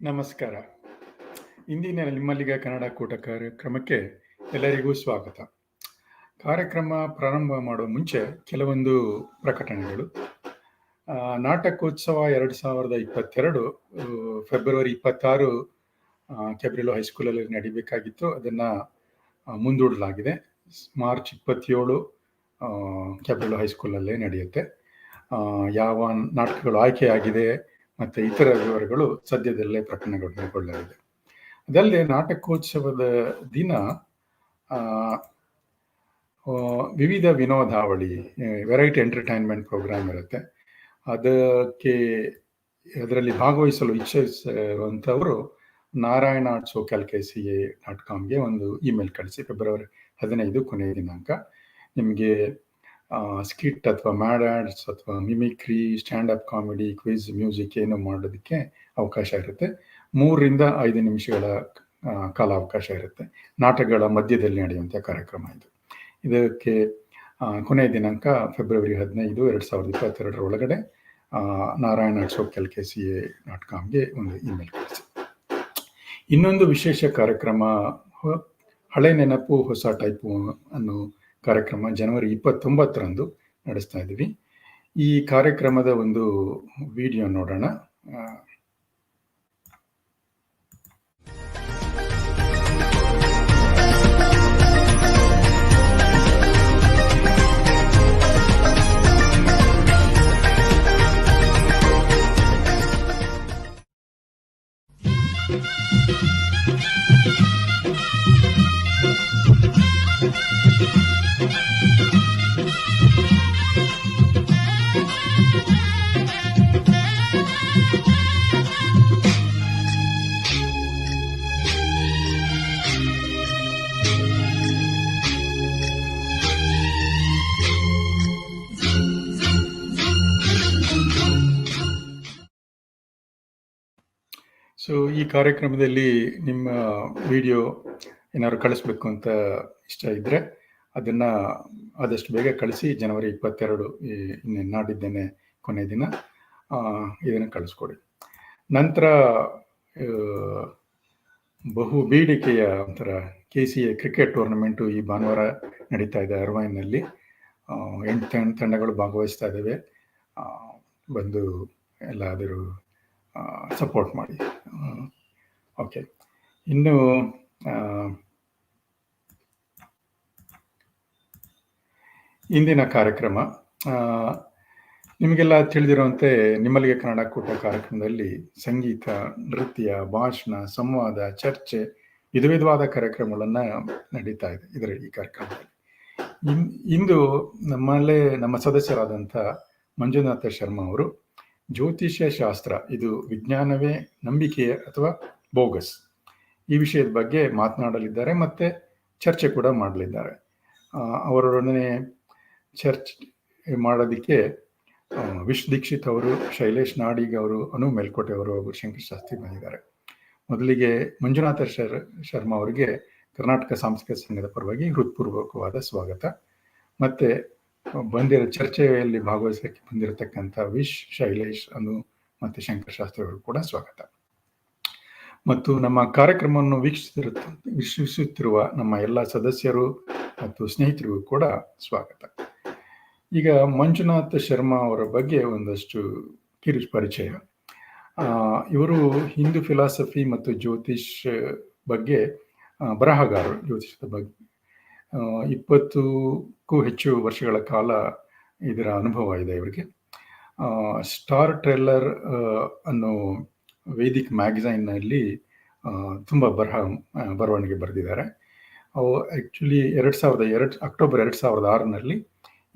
ನಮಸ್ಕಾರ. ಇಂದಿನ ನಿಮ್ಮಲ್ಲಿಗೆ ಕನ್ನಡ ಕೂಟ ಕಾರ್ಯಕ್ರಮಕ್ಕೆ ಎಲ್ಲರಿಗೂ ಸ್ವಾಗತ. ಕಾರ್ಯಕ್ರಮ ಪ್ರಾರಂಭ ಮಾಡುವ ಮುಂಚೆ ಕೆಲವೊಂದು ಪ್ರಕಟಣೆಗಳು. ನಾಟಕೋತ್ಸವ 2022 ಫೆಬ್ರವರಿ 26 ಕೆಬ್ರಿಲೋ ಹೈಸ್ಕೂಲಲ್ಲಿ ನಡಿಬೇಕಾಗಿತ್ತು. ಅದನ್ನು ಮುಂದೂಡಲಾಗಿದೆ. ಮಾರ್ಚ್ 27 ಕೆಬ್ರಿಲೋ ಹೈಸ್ಕೂಲಲ್ಲೇ ನಡೆಯುತ್ತೆ. ಯಾವ ನಾಟಕಗಳು ಆಯ್ಕೆಯಾಗಿದೆ ಮತ್ತು ಇತರ ವಿವರಗಳು ಸದ್ಯದಲ್ಲೇ ಪ್ರಕಟಣೆಗೊಳ್ಳಲಿದೆ. ಅದಲ್ಲದೆ ನಾಟಕೋತ್ಸವದ ದಿನ ವಿವಿಧ ವಿನೋದಾವಳಿ, ವೆರೈಟಿ ಎಂಟರ್ಟೈನ್ಮೆಂಟ್ ಪ್ರೋಗ್ರಾಮ್ ಇರುತ್ತೆ. ಅದರಲ್ಲಿ ಭಾಗವಹಿಸಲು ಇಚ್ಛಿಸುವಂಥವರು narayana@sokalkca.comಗೆ ಒಂದು ಇಮೇಲ್ ಕಳಿಸಿ. ಫೆಬ್ರವರಿ 15 ಕೊನೆಯ ದಿನಾಂಕ. ನಿಮಗೆ ಸ್ಕಿಟ್ ಅಥವಾ ಮ್ಯಾಡ್ಸ್ ಅಥವಾ mimicry, standup comedy, quiz, music ಏನು ಮಾಡೋದಕ್ಕೆ ಅವಕಾಶ ಇರುತ್ತೆ. 3 ರಿಂದ 5 ನಿಮಿಷಗಳ ಕಾಲಾವಕಾಶ ಇರುತ್ತೆ. ನಾಟಕಗಳ ಮಧ್ಯದಲ್ಲಿ ನಡೆಯುವಂಥ ಕಾರ್ಯಕ್ರಮ ಇದು. ಇದಕ್ಕೆ ಕೊನೆಯ ದಿನಾಂಕ ಫೆಬ್ರವರಿ 15, 2022 ಒಳಗಡೆ narayana@sokalkca.comಗೆ ಒಂದು ಇಮೇಲ್ ಕಳಿಸಿ. ಇನ್ನೊಂದು ವಿಶೇಷ ಕಾರ್ಯಕ್ರಮ, ಹಳೆ ನೆನಪು ಹೊಸ ಟೈಪು ಅನ್ನೋ ಕಾರ್ಯಕ್ರಮ ಜನವರಿ 29ರಂದು ನಡೆಸ್ತಾ ಇದ್ದೀವಿ. ಈ ಕಾರ್ಯಕ್ರಮದ ಒಂದು ವಿಡಿಯೋ ನೋಡೋಣ. ಸೊ ಈ ಕಾರ್ಯಕ್ರಮದಲ್ಲಿ ನಿಮ್ಮ ವಿಡಿಯೋ ಏನಾದ್ರು ಕಳಿಸ್ಬೇಕು ಅಂತ ಇಷ್ಟ ಇದ್ದರೆ ಅದನ್ನು ಆದಷ್ಟು ಬೇಗ ಕಳಿಸಿ. ಜನವರಿ 22 ನಾಡಿದ್ದೇನೆ ಕೊನೆಯ ದಿನ, ಇದನ್ನು ಕಳಿಸ್ಕೊಡಿ. ನಂತರ ಬಹು ಬೇಡಿಕೆಯ ಒಂಥರ KCA ಕ್ರಿಕೆಟ್ ಟೂರ್ನಮೆಂಟು ಈ ಭಾನುವಾರ ನಡೀತಾ ಇದೆ ಅರ್ವೈನ್ನಲ್ಲಿ. 8 ತಂಡಗಳು ಭಾಗವಹಿಸ್ತಾ ಇದ್ದಾವೆ. ಬಂದು ಎಲ್ಲಾದರೂ ಸಪೋರ್ಟ್ ಮಾಡಿ. ಓಕೆ, ಇನ್ನು ಇಂದಿನ ಕಾರ್ಯಕ್ರಮ ನಿಮಗೆಲ್ಲ ತಿಳಿದಿರುವಂತೆ ನಿಮ್ಮಲ್ಲಿಗೆ ಕನ್ನಡ ಕೂಟ ಕಾರ್ಯಕ್ರಮದಲ್ಲಿ ಸಂಗೀತ, ನೃತ್ಯ, ಭಾಷಣ, ಸಂವಾದ, ಚರ್ಚೆ, ವಿಧವಾದ ಕಾರ್ಯಕ್ರಮಗಳನ್ನು ನಡೀತಾ ಇದೆ ಈ ಕಾರ್ಯಕ್ರಮದಲ್ಲಿ. ಇಂದು ನಮ್ಮ ಸದಸ್ಯರಾದಂಥ ಮಂಜುನಾಥ ಶರ್ಮಾ ಅವರು ಜ್ಯೋತಿಷ್ಯ ಶಾಸ್ತ್ರ, ಇದು ವಿಜ್ಞಾನವೇ, ನಂಬಿಕೆಯೇ ಅಥವಾ ಬೋಗಸ್, ಈ ವಿಷಯದ ಬಗ್ಗೆ ಮಾತನಾಡಲಿದ್ದಾರೆ ಮತ್ತು ಚರ್ಚೆ ಕೂಡ ಮಾಡಲಿದ್ದಾರೆ. ಅವರೊಡನೆ ಚರ್ಚೆ ಮಾಡೋದಕ್ಕೆ ವಿಶ್ ದೀಕ್ಷಿತ್ ಅವರು, ಶೈಲೇಶ್ ನಾಡಿಗ್ ಅವರು, ಅನು ಮೇಲ್ಕೋಟೆ ಅವರು, ಶಂಕರ್ ಶಾಸ್ತ್ರಿ ಬಂದಿದ್ದಾರೆ. ಮೊದಲಿಗೆ ಮಂಜುನಾಥ ಶರ್ಮಾ ಅವರಿಗೆ ಕರ್ನಾಟಕ ಸಾಂಸ್ಕೃತಿಕ ಸಂಘದ ಪರವಾಗಿ ಹೃತ್ಪೂರ್ವಕವಾದ ಸ್ವಾಗತ. ಮತ್ತು ಚರ್ಚೆಯಲ್ಲಿ ಭಾಗವಹಿಸಕ್ಕೆ ಬಂದಿರತಕ್ಕಂಥ ವಿಶ್, ಶೈಲೇಶ್, ಅನು ಮತ್ತು ಶಂಕರ್ ಶಾಸ್ತ್ರಿ ಅವರು ಕೂಡ ಸ್ವಾಗತ. ಮತ್ತು ನಮ್ಮ ಕಾರ್ಯಕ್ರಮವನ್ನು ವೀಕ್ಷಿಸುತ್ತಿರುವ ನಮ್ಮ ಎಲ್ಲ ಸದಸ್ಯರು ಮತ್ತು ಸ್ನೇಹಿತರಿಗೂ ಕೂಡ ಸ್ವಾಗತ. ಈಗ ಮಂಜುನಾಥ್ ಶರ್ಮಾ ಅವರ ಬಗ್ಗೆ ಒಂದಷ್ಟು ಪರಿಚಯ. ಇವರು ಹಿಂದೂ ಫಿಲಾಸಫಿ ಮತ್ತು ಜ್ಯೋತಿಷ್ ಬಗ್ಗೆ ಬರಹಗಾರರು. ಜ್ಯೋತಿಷದ ಬಗ್ಗೆ 20ಕ್ಕೂ ಹೆಚ್ಚು ವರ್ಷಗಳ ಕಾಲ ಇದರ ಅನುಭವ ಇದೆ ಇವರಿಗೆ. ಸ್ಟಾರ್ ಟ್ರೇಲರ್ ಅನ್ನೋ ವೇದಿಕ್ ಮ್ಯಾಗಝೈನ್ನಲ್ಲಿ ತುಂಬ ಬರವಣಿಗೆ ಬರೆದಿದ್ದಾರೆ. ಅವು ಆ್ಯಕ್ಚುಲಿ ಅಕ್ಟೋಬರ್ 2006ನಲ್ಲಿ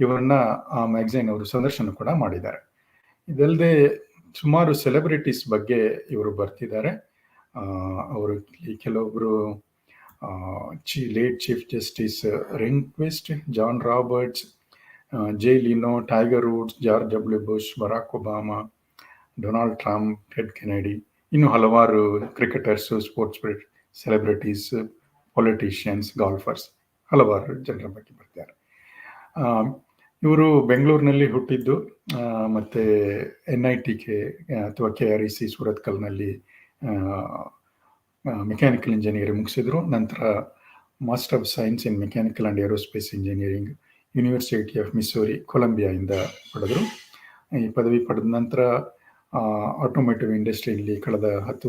ಇವರನ್ನ ಆ ಮ್ಯಾಗಝೈನ್ ಅವರು ಸಂದರ್ಶನ ಕೂಡ ಮಾಡಿದ್ದಾರೆ. ಇದಲ್ಲದೆ ಸುಮಾರು ಸೆಲೆಬ್ರಿಟೀಸ್ ಬಗ್ಗೆ ಇವರು ಬರ್ತಿದ್ದಾರೆ. ಅವರು ಕೆಲವೊಬ್ಬರು late chief justice Rehnquist, John Roberts, Jay Leno, Tiger Woods, George W Bush, Barack Obama, Donald Trump, Ted Kennedy, ಇನ್ನು ಹಲವಾರು cricketers, sports celebrities, politicians, golfers, ಹಲವಾರು ಜನರ ಬಗ್ಗೆ ಬರ್ತಾರೆ. ಇವರು ಬೆಂಗಳೂರಿನಲ್ಲಿ ಹುಟ್ಟಿದ್ದು ಮತ್ತು NIT ಅಥವಾ KREC ಸೂರತ್ಕಲ್ನಲ್ಲಿ ಮೆಕ್ಯಾನಿಕಲ್ ಇಂಜಿನಿಯರಿಂಗ್ ಮುಗಿಸಿದ್ರು. ನಂತರ master of science in mechanical and aerospace engineering university of Missouri ಕೊಲಂಬಿಯಾಯಿಂದ ಪಡೆದರು. ಈ ಪದವಿ ಪಡೆದ ನಂತರ ಆಟೋಮೋಟಿವ್ ಇಂಡಸ್ಟ್ರಿಯಲ್ಲಿ ಕಳೆದ 10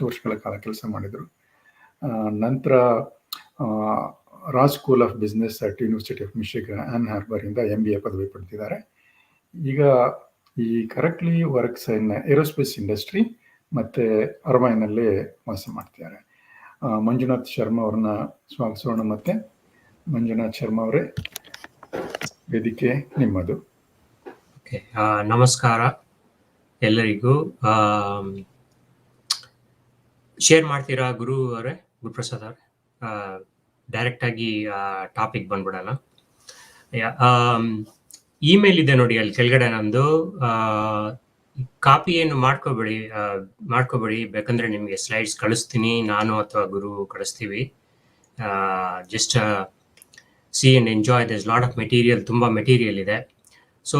ವರ್ಷಗಳ ಕಾಲ ಕೆಲಸ ಮಾಡಿದರು. ನಂತರ ರಾಜ್ school of business at university of Michigan Ann ಹಾರ್ಬರಿಂದ MBA ಪದವಿ ಪಡೆದಿದ್ದಾರೆ. ಈಗ ಈ currently works in aerospace industry ಮತ್ತು ಅರ್ವೈನಲ್ಲಿ ವಾಸ ಮಾಡ್ತಿದ್ದಾರೆ. ಮಂಜುನಾಥ್ ಶರ್ಮಾ ಅವ್ರನ್ನ ಸ್ವಾಗತಿಸೋಣ. ಮತ್ತೆ ಮಂಜುನಾಥ್ ಶರ್ಮಾ ಅವರೇ, ವೇದಿಕೆ ನಿಮ್ಮದು. ಓಕೆ, ನಮಸ್ಕಾರ ಎಲ್ಲರಿಗೂ. ಶೇರ್ ಮಾಡ್ತೀರಾ ಗುರು ಅವರೇ, ಗುರುಪ್ರಸಾದ್ ಅವರೇ? ಡೈರೆಕ್ಟ್ ಆಗಿ ಟಾಪಿಕ್ ಬಂದ್ಬಿಡೋಣ. ಇಮೇಲ್ ಇದೆ ನೋಡಿ ಅಲ್ಲಿ ಕೆಳಗಡೆ ನಂದು. ಕಾಪಿ ಏನು ಮಾಡ್ಕೋಬೇಡಿ, ಬೇಕಂದ್ರೆ ನಿಮಗೆ ಸ್ಲೈಡ್ಸ್ ಕಳಿಸ್ತೀನಿ, ನಾನು ಅಥವಾ ಗುರು ಕಳಿಸ್ತೀವಿ. Just C and enjoy, this lot of material, ತುಂಬ ಮೆಟೀರಿಯಲ್ ಇದೆ. ಸೊ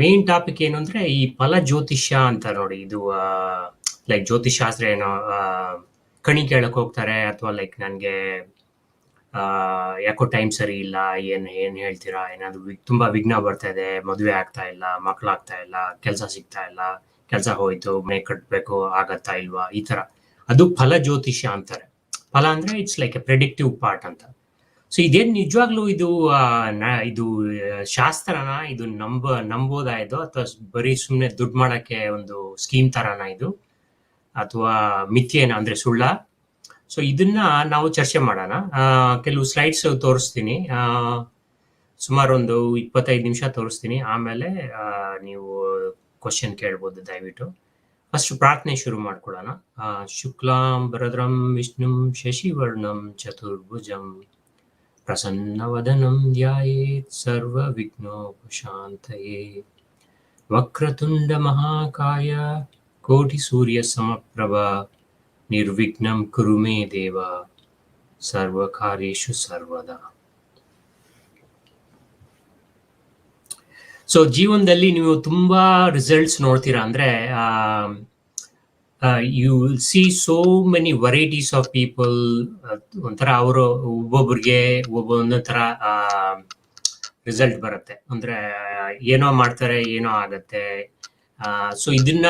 ಮೇನ್ ಟಾಪಿಕ್ ಏನು ಅಂದರೆ ಈ ಫಲ ಜ್ಯೋತಿಷ್ಯ ಅಂತ ನೋಡಿ. ಇದು ಲೈಕ್ ಜ್ಯೋತಿಷಾಸ್ತ್ರ ಏನೋ ಕಣಿ ಕೇಳಕ್ಕೆ ಹೋಗ್ತಾರೆ, ಅಥವಾ ಲೈಕ್ ನನಗೆ ಯಾಕೋ ಟೈಮ್ ಸರಿ ಇಲ್ಲ, ಏನು ಹೇಳ್ತೀರಾ, ಏನಾದರೂ ತುಂಬ ವಿಘ್ನ ಬರ್ತಾ ಇದೆ, ಮದುವೆ ಆಗ್ತಾ ಇಲ್ಲ, ಮಕ್ಕಳಾಗ್ತಾ ಇಲ್ಲ, ಕೆಲಸ ಸಿಗ್ತಾ ಇಲ್ಲ, ಕೆಲಸ ಹೋಯ್ತು, ಮನೆ ಕಟ್ಟಬೇಕು, ಆಗತ್ತಾ ಇಲ್ವಾ, ಈ ಥರ. ಅದು ಫಲ ಜ್ಯೋತಿಷ್ಯ ಅಂತಾರೆ. ಫಲ ಅಂದರೆ it's like A predictive part ಅಂತ. ಸೊ ಇದೇನು ನಿಜವಾಗ್ಲೂ ಇದು ಶಾಸ್ತ್ರನ, ಇದು ನಂಬೋದಾ ಇದು, ಅಥವಾ ಬರೀ ಸುಮ್ಮನೆ ದುಡ್ಡು ಮಾಡೋಕ್ಕೆ ಒಂದು ಸ್ಕೀಮ್ ಥರನ ಇದು, ಅಥವಾ ಮಿಥ್ಯೇನ ಅಂದರೆ ಸುಳ್ಳ? ಸೊ ಇದನ್ನ ನಾವು ಚರ್ಚೆ ಮಾಡೋಣ. ಕೆಲವು ಸ್ಲೈಡ್ಸ್ ತೋರಿಸ್ತೀನಿ, ಸುಮಾರು ಒಂದು 25 ನಿಮಿಷ ತೋರಿಸ್ತೀನಿ. ಆಮೇಲೆ ನೀವು ಕ್ವಶನ್ ಕೇಳ್ಬೋದು ದಯವಿಟ್ಟು. ಫಸ್ಟ್ ಪ್ರಾರ್ಥನೆ ಶುರು ಮಾಡ್ಕೊಳ್ಳೋಣ. ಶುಕ್ಲಾಂ ಭರದ್ರಂ ವಿಷ್ಣುಂ ಶಶಿವರ್ಣಂ ಚತುರ್ಭುಜಂ ಪ್ರಸನ್ನವದನಂ ಧ್ಯಾಯೇತ್ ಸರ್ವವಿಘ್ನೋಪಶಾಂತಯೇ. ವಕ್ರತುಂಡ ಮಹಾಕಾಯ ಕೋಟಿ ಸೂರ್ಯ ಸಮಪ್ರಭ ನಿರ್ವಿಘ್ನಂ ಕುರು ಮೇ ದೇವ ಸರ್ವಕಾರ್ಯೇಷು ಸರ್ವದಾ. ಸೊ ಜೀವನದಲ್ಲಿ ನೀವು ತುಂಬಾ ರಿಸಲ್ಟ್ಸ್ ನೋಡ್ತೀರಾ ಅಂದ್ರೆ, you will see so many varieties of people. ಒಂಥರ ಅವರು ಒಬ್ಬೊಬ್ರಿಗೆ ಒಂದೊಂದು ಥರ ರಿಸಲ್ಟ್ ಬರುತ್ತೆ. ಅಂದ್ರೆ ಏನೋ ಮಾಡ್ತಾರೆ, ಏನೋ ಆಗತ್ತೆ. ಸೊ ಇದನ್ನ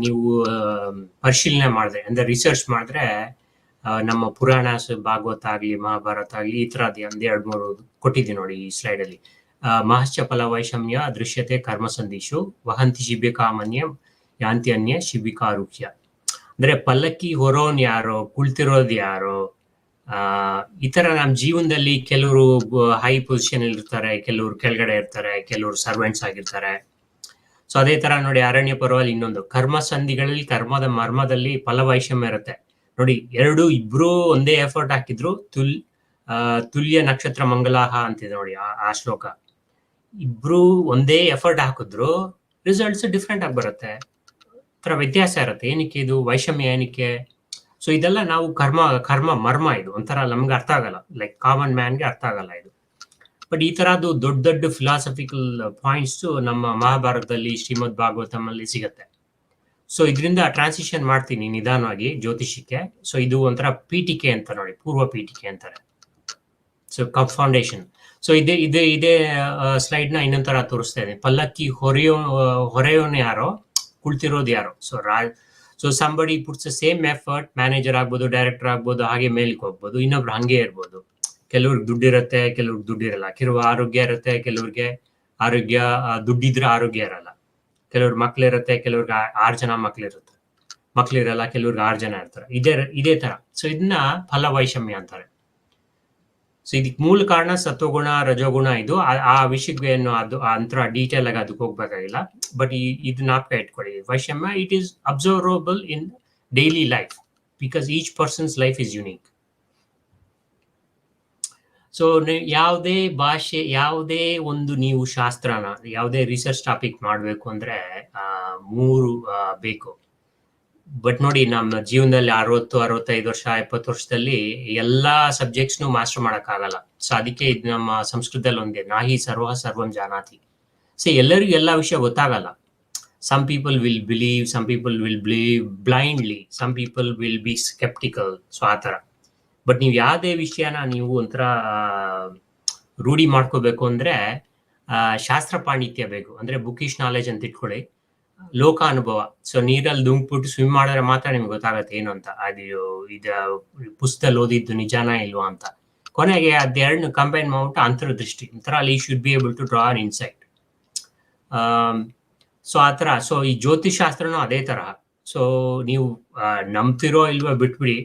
ನೀವು ಪರಿಶೀಲನೆ ಮಾಡಿದ್ರೆ, ಅಂದ್ರೆ ರಿಸರ್ಚ್ ಮಾಡಿದ್ರೆ, ನಮ್ಮ ಪುರಾಣ, ಭಾಗವತ ಆಗಲಿ, ಮಹಾಭಾರತ ಆಗಲಿ, ಈ ಥರದ್ದು 1-2-3 ಕೊಟ್ಟಿದ್ದೀನಿ ನೋಡಿ ಈ ಸ್ಲೈಡಲ್ಲಿ. ಮಹಶ್ಚ ಫಲ ವೈಷಮ್ಯ ದೃಶ್ಯತೆ ಕರ್ಮ ಸಂದೇಶು ವಹಂತಿ ಶಿಬಿಕಾಮನ್ಯ ಯಾಂತಿ ಅನ್ಯ ಶಿಬಿಕಾರುಹ್ಯ. ಅಂದ್ರೆ ಪಲ್ಲಕ್ಕಿ ಹೊರೋನ್ ಯಾರೋ, ಕುಳ್ತಿರೋದು ಯಾರೋ, ಈ ತರ ನಮ್ಮ ಜೀವನದಲ್ಲಿ ಕೆಲವರು ಹೈ ಪೊಸಿಷನ್ ಇರ್ತಾರೆ, ಕೆಲವರು ಕೆಳಗಡೆ ಇರ್ತಾರೆ, ಕೆಲವರು ಸರ್ವೆಂಟ್ಸ್ ಆಗಿರ್ತಾರೆ. ಸೊ ಅದೇ ತರ ನೋಡಿ ಅರಣ್ಯ ಪರ್ವದಲ್ಲಿ ಇನ್ನೊಂದು ಕರ್ಮ ಸಂಧಿಗಳಲ್ಲಿ ಕರ್ಮದ ಮರ್ಮದಲ್ಲಿ ಫಲವೈಷಮ್ಯ ಇರುತ್ತೆ ನೋಡಿ. ಇಬ್ರು ಒಂದೇ ಎಫರ್ಟ್ ಹಾಕಿದ್ರು ತುಲ್ಯ ನಕ್ಷತ್ರ ಮಂಗಲಾಹ ಅಂತಿದೆ ನೋಡಿ ಆ ಶ್ಲೋಕ. ಇಬ್ರು ಒಂದೇ ಎಫರ್ಟ್ ಹಾಕಿದ್ರು ರಿಸಲ್ಟ್ಸ್ ಡಿಫ್ರೆಂಟ್ ಆಗಿ ಬರುತ್ತೆ, ತರ ವ್ಯತ್ಯಾಸ ಇರುತ್ತೆ. ಏನಕ್ಕೆ ಇದು ವೈಷಮ್ಯ, ಏನಕ್ಕೆ? ಸೊ ಇದೆಲ್ಲ ನಾವು ಕರ್ಮ ಮರ್ಮ, ಇದು ಒಂಥರ ನಮ್ಗೆ ಅರ್ಥ ಆಗಲ್ಲ, ಲೈಕ್ ಕಾಮನ್ ಮ್ಯಾನ್ಗೆ ಅರ್ಥ ಆಗಲ್ಲ ಇದು. ಬಟ್ ಈ ತರದ್ದು ದೊಡ್ಡ ಫಿಲಾಸಫಿಕಲ್ ಪಾಯಿಂಟ್ಸ್ ನಮ್ಮ ಮಹಾಭಾರತದಲ್ಲಿ, ಶ್ರೀಮದ್ ಭಾಗವತಂ ಅಲ್ಲಿ ಸಿಗತ್ತೆ. ಸೊ ಇದರಿಂದ ಟ್ರಾನ್ಸಿಷನ್ ಮಾಡ್ತೀನಿ ನಿಧಾನವಾಗಿ ಜ್ಯೋತಿಷಕ್ಕೆ. ಸೊ ಇದು ಒಂಥರ ಪೀಠಿಕೆ ಅಂತ ನೋಡಿ, ಪೂರ್ವ ಪೀಠಿಕೆ ಅಂತಾರೆ. So foundation. ಸೊ ಇದೇ ಸ್ಲೈಡ್ ನ ಇನ್ನೊಂದ್ ತರ ತೋರಿಸ್ತಾ ಇದೆ. ಪಲ್ಲಕ್ಕಿ ಹೊರೆಯೋನು ಯಾರೋ, ಕುಳ್ತಿರೋದು ಯಾರೋ. So somebody puts same effort, manager ಆಗ್ಬೋದು, ಡೈರೆಕ್ಟರ್ ಆಗ್ಬೋದು, ಹಾಗೆ ಮೇಲ್ಕ್ ಹೋಗ್ಬೋದು. ಇನ್ನೊಬ್ರು ಹಂಗೆ ಇರ್ಬೋದು. ಕೆಲವ್ರಿಗೆ ದುಡ್ಡಿರುತ್ತೆ, ಕೆಲವ್ರಿಗೆ ದುಡ್ಡಿರಲ್ಲ. ಕೆಲವು ಆರೋಗ್ಯ ಇರುತ್ತೆ, ಕೆಲವ್ರಿಗೆ ಆರೋಗ್ಯ ದುಡ್ಡಿದ್ರೆ ಆರೋಗ್ಯ ಇರಲ್ಲ. ಕೆಲವ್ರಿಗೆ ಮಕ್ಳಿರುತ್ತೆ, ಕೆಲವ್ರಿಗೆ 6 ಜನ ಮಕ್ಳಿರಲ್ಲ, ಕೆಲವ್ರಿಗೆ 6 ಜನ ಇರ್ತಾರೆ. ಇದೇ ತರ. ಸೊ ಇದನ್ನ ಫಲವೈಷಮ್ಯ ಅಂತಾರೆ. ಸೊ ಇದಕ್ಕೆ ಮೂಲ ಕಾರಣ ಸತ್ವಗುಣ, ರಜೋಗುಣ. ಇದು ಆ ವಿಷಯಕ್ಕೆ ಏನು ಅದು ಅಂತರ ಡೀಟೇಲ್ ಆಗಿ ಅದಕ್ಕೆ ಹೋಗ್ಬೇಕಾಗಿಲ್ಲ. ಬಟ್ ಇದು ನಾಪಕ ಇಟ್ಕೊಳ್ಳಿ. ವೈಷಮ್ಯ it is observable in daily life because each person's life is unique. So ಯಾವುದೇ ಭಾಷೆ, ಯಾವುದೇ ಒಂದು ನೀವು ಶಾಸ್ತ್ರನ, ಯಾವುದೇ ರಿಸರ್ಚ್ ಟಾಪಿಕ್ ಮಾಡಬೇಕು ಅಂದ್ರೆ 3 ಬೇಕು. ಬಟ್ ನೋಡಿ ನಮ್ಮ ಜೀವನದಲ್ಲಿ 60, 65 ವರ್ಷ, 70 ವರ್ಷದಲ್ಲಿ ಎಲ್ಲಾ ಸಬ್ಜೆಕ್ಟ್ಸ್ನು ಮಾಸ್ಟರ್ ಮಾಡೋಕ್ಕಾಗಲ್ಲ. ಸೊ ಅದಕ್ಕೆ ಇದು ನಮ್ಮ ಸಂಸ್ಕೃತದಲ್ಲಿ ಒಂದೇ ನಾಹಿ ಸರ್ವ ಸರ್ವಂ ಜಾನಾತಿ. ಸೊ ಎಲ್ಲರಿಗೂ ಎಲ್ಲಾ ವಿಷಯ ಗೊತ್ತಾಗಲ್ಲ. some people will believe, some people will believe blindly, some people will be skeptical. So ಆ ಥರ. ಬಟ್ ನೀವು ಯಾವುದೇ ವಿಷಯನ ನೀವು ಒಂಥರ ರೂಢಿ ಮಾಡ್ಕೋಬೇಕು ಅಂದರೆ ಶಾಸ್ತ್ರ ಪಾಂಡಿತ್ಯ ಬೇಕು. ಅಂದರೆ ಬುಕ್ಕಿಶ್ ನಾಲೆಜ್ ಅಂತ ಇಟ್ಕೊಳ್ಳಿ, ಲೋಕ ಅನುಭವ. ಸೊ ನೀರಲ್ಲಿ ದುಂಕ್ಬಿಟ್ಟು ಸ್ವಿಮ್ ಮಾಡಿದ್ರೆ ಮಾತ್ರ ನಿಮ್ಗೆ ಗೊತ್ತಾಗುತ್ತೆ ಏನು ಅಂತ, ಅದು ಇದು ಪುಸ್ತಕದಲ್ಲಿ ಓದಿದ್ದು ನಿಜಾನ ಇಲ್ವಾ ಅಂತ. ಕೊನೆಗೆ ಅದೆರಡನ್ನ ಕಂಬೈನ್ ಮಾಡ್ಬಿಟ್ಟು ಅಂತರ್ದೃಷ್ಟಿ ಒಂಥರ ಅಲ್ಲಿ should be able to draw an insight. So ಆ ಥರ. ಸೊ ಈ ಜ್ಯೋತಿಷಾಸ್ತ್ರನೂ ಅದೇ ಥರ. ಸೊ ನೀವು ನಂಬ್ತಿರೋ ಇಲ್ವೋ ಬಿಟ್ಬಿಡಿ,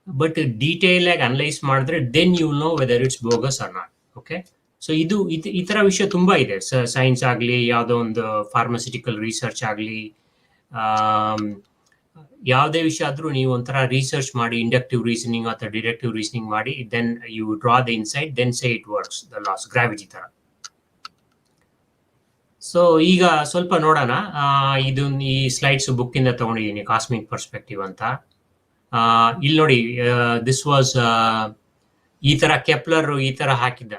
ಬಟ್ ಡೀಟೇಲ್ ಆಗಿ ಅನಲೈಸ್ ಮಾಡಿದ್ರೆ then you know whether it's bogus or not. Okay. So ಇದು ಈ ಥರ ವಿಷಯ ತುಂಬ ಇದೆ. ಸೈನ್ಸ್ ಆಗಲಿ, ಯಾವುದೋ ಒಂದು ಫಾರ್ಮಸ್ಯೂಟಿಕಲ್ ರಿಸರ್ಚ್ ಆಗಲಿ, ಯಾವುದೇ ವಿಷಯ ಆದರೂ ನೀವು ಒಂಥರ ರಿಸರ್ಚ್ ಮಾಡಿ, ಇಂಡಕ್ಟಿವ್ ರೀಸನಿಂಗ್ ಅಥವಾ ಡಿಡಕ್ಟಿವ್ ರೀಸನಿಂಗ್ ಮಾಡಿ, then you draw the insight, then say it works, the laws gravity ಥರ. ಸೊ ಈಗ ಸ್ವಲ್ಪ ನೋಡೋಣ. ಇದು ಈ ಸ್ಲೈಡ್ಸ್ ಬುಕ್ಕಿಂದ ತೊಗೊಂಡಿದ್ದೀನಿ, ಕಾಸ್ಮಿಕ್ ಪರ್ಸ್ಪೆಕ್ಟಿವ್ ಅಂತ. ಇಲ್ಲಿ ನೋಡಿ, ದಿಸ್ ವಾಸ್ ಈ ತರ ಕೆಪ್ಲರ್ ಈ ತರ ಹಾಕಿದ್ದ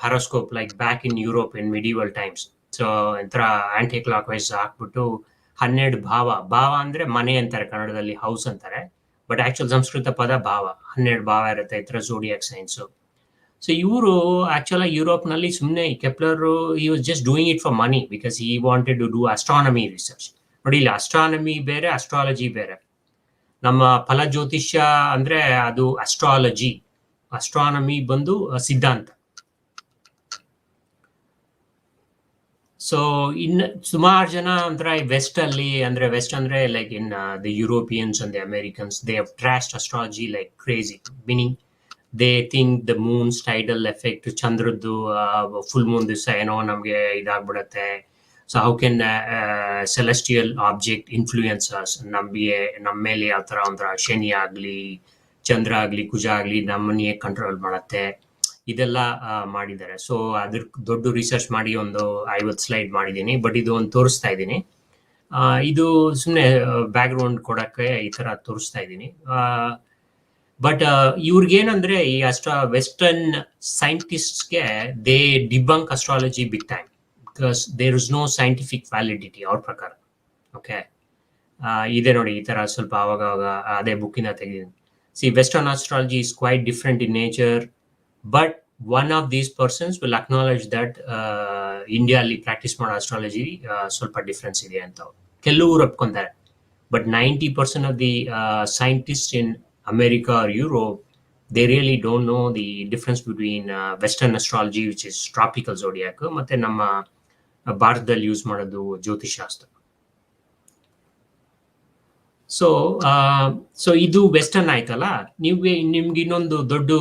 horoscope like back in Europe in medieval times. So ಒಂಥರ ಆಂಟಿ ಕ್ಲಾಕ್ ವೈಸ್ ಹಾಕ್ಬಿಟ್ಟು 12 ಭಾವ. ಭಾವ ಅಂದ್ರೆ ಮನೆ ಅಂತಾರೆ ಕನ್ನಡದಲ್ಲಿ, ಹೌಸ್ ಅಂತಾರೆ, ಬಟ್ ಆಕ್ಚುಲ್ ಸಂಸ್ಕೃತ ಪದ ಭಾವ. 12 ಭಾವ ಇರುತ್ತೆ ಈ ತರ ಝೋಡಿಯಾಕ್ ಸೈನ್ಸು. ಸೊ ಇವರು ಆಕ್ಚುಲ್ ಯುರೋಪ್ ನಲ್ಲಿ ಸುಮ್ಮನೆ Kepler he was just doing it for money because he wanted to do astronomy research. ನೋಡಿ, ಇಲ್ಲಿ ಅಸ್ಟ್ರಾನಮಿ ಬೇರೆ, ಅಸ್ಟ್ರಾಲಜಿ ಬೇರೆ. ನಮ್ಮ ಫಲ ಜ್ಯೋತಿಷ್ಯ ಅಂದ್ರೆ ಅದು ಅಸ್ಟ್ರಾಲಜಿ, ಅಸ್ಟ್ರಾನಮಿ ಬಂದು ಸಿದ್ಧಾಂತ. ಸೊ ಇನ್ನು ಸುಮಾರು ಜನ ಒಂಥರ ವೆಸ್ಟ್ ಅಲ್ಲಿ, ಅಂದ್ರೆ ವೆಸ್ಟ್ ಅಂದ್ರೆ like in the Europeans and the Americans, they have trashed astrology like crazy. Meaning they think the moon's tidal effect, ಚಂದ್ರದ್ದು ಫುಲ್ ಮೂನ್ ದಿವಸ ಏನೋ ನಮಗೆ ಇದಾಗ್ಬಿಡತ್ತೆ. So how can celestial object influences, ನಮ್ಮ ಮೇಲೆ ಯಾವ ಥರ ಒಂಥರ ಶನಿ ಆಗಲಿ, ಚಂದ್ರ ಆಗಲಿ, ಕುಜ ಆಗಲಿ ನಮ್ಮನ್ನೇ ಕಂಟ್ರೋಲ್ ಮಾಡುತ್ತೆ, ಇದೆಲ್ಲ ಮಾಡಿದ್ದಾರೆ. ಸೊ ಅದ್ರ ದೊಡ್ಡ ರಿಸರ್ಚ್ ಮಾಡಿ ಒಂದು 50 ಸ್ಲೈಡ್ ಮಾಡಿದ್ದೀನಿ, ಬಟ್ ಇದು ಒಂದು ತೋರಿಸ್ತಾ ಇದ್ದೀನಿ. ಇದು ಸುಮ್ಮನೆ ಬ್ಯಾಕ್ಗ್ರೌಂಡ್ ಕೊಡೋಕ್ಕೆ ಈ ಥರ ತೋರಿಸ್ತಾ ಇದ್ದೀನಿ. ಬಟ್ ಇವ್ರಿಗೇನಂದ್ರೆ ಈ ವೆಸ್ಟರ್ನ್ ಸೈಂಟಿಸ್ಟ್ಸ್ಗೆ they debunk astrology big time because there is no scientific validity ಅವ್ರ ಪ್ರಕಾರ. ಓಕೆ, ಇದೆ ನೋಡಿ ಈ ಥರ ಸ್ವಲ್ಪ ಅವಾಗ ಅದೇ ಬುಕ್ಕಿಂದ ತೆಗೆದಿದ್ದೀನಿ. See, Western astrology is quite different in nature, but one of these persons will acknowledge that India ಅಲ್ಲಿ ಪ್ರಾಕ್ಟೀಸ್ ಮಾಡೋ ಅಸ್ಟ್ರಾಲಜಿ ಸ್ವಲ್ಪ ಡಿಫ್ರೆನ್ಸ್ ಇದೆ ಅಂತ ಕೆಲವರು ಒಪ್ಕೊಂತಾರೆ. But 90% of the scientist in America or Europe, they really don't know the difference between Western astrology, which is tropical zodiac, ಮತ್ತೆ ನಮ್ಮ ಭಾರತದಲ್ಲಿ ಯೂಸ್ ಮಾಡೋದು ಜ್ಯೋತಿಷಾಸ್ತ್ರ. ಸೊ ಇದು ವೆಸ್ಟರ್ನ್ ಆಯ್ತಲ್ಲ. ನಿಮ್ಗೆ ಇನ್ನೊಂದು ದೊಡ್ಡ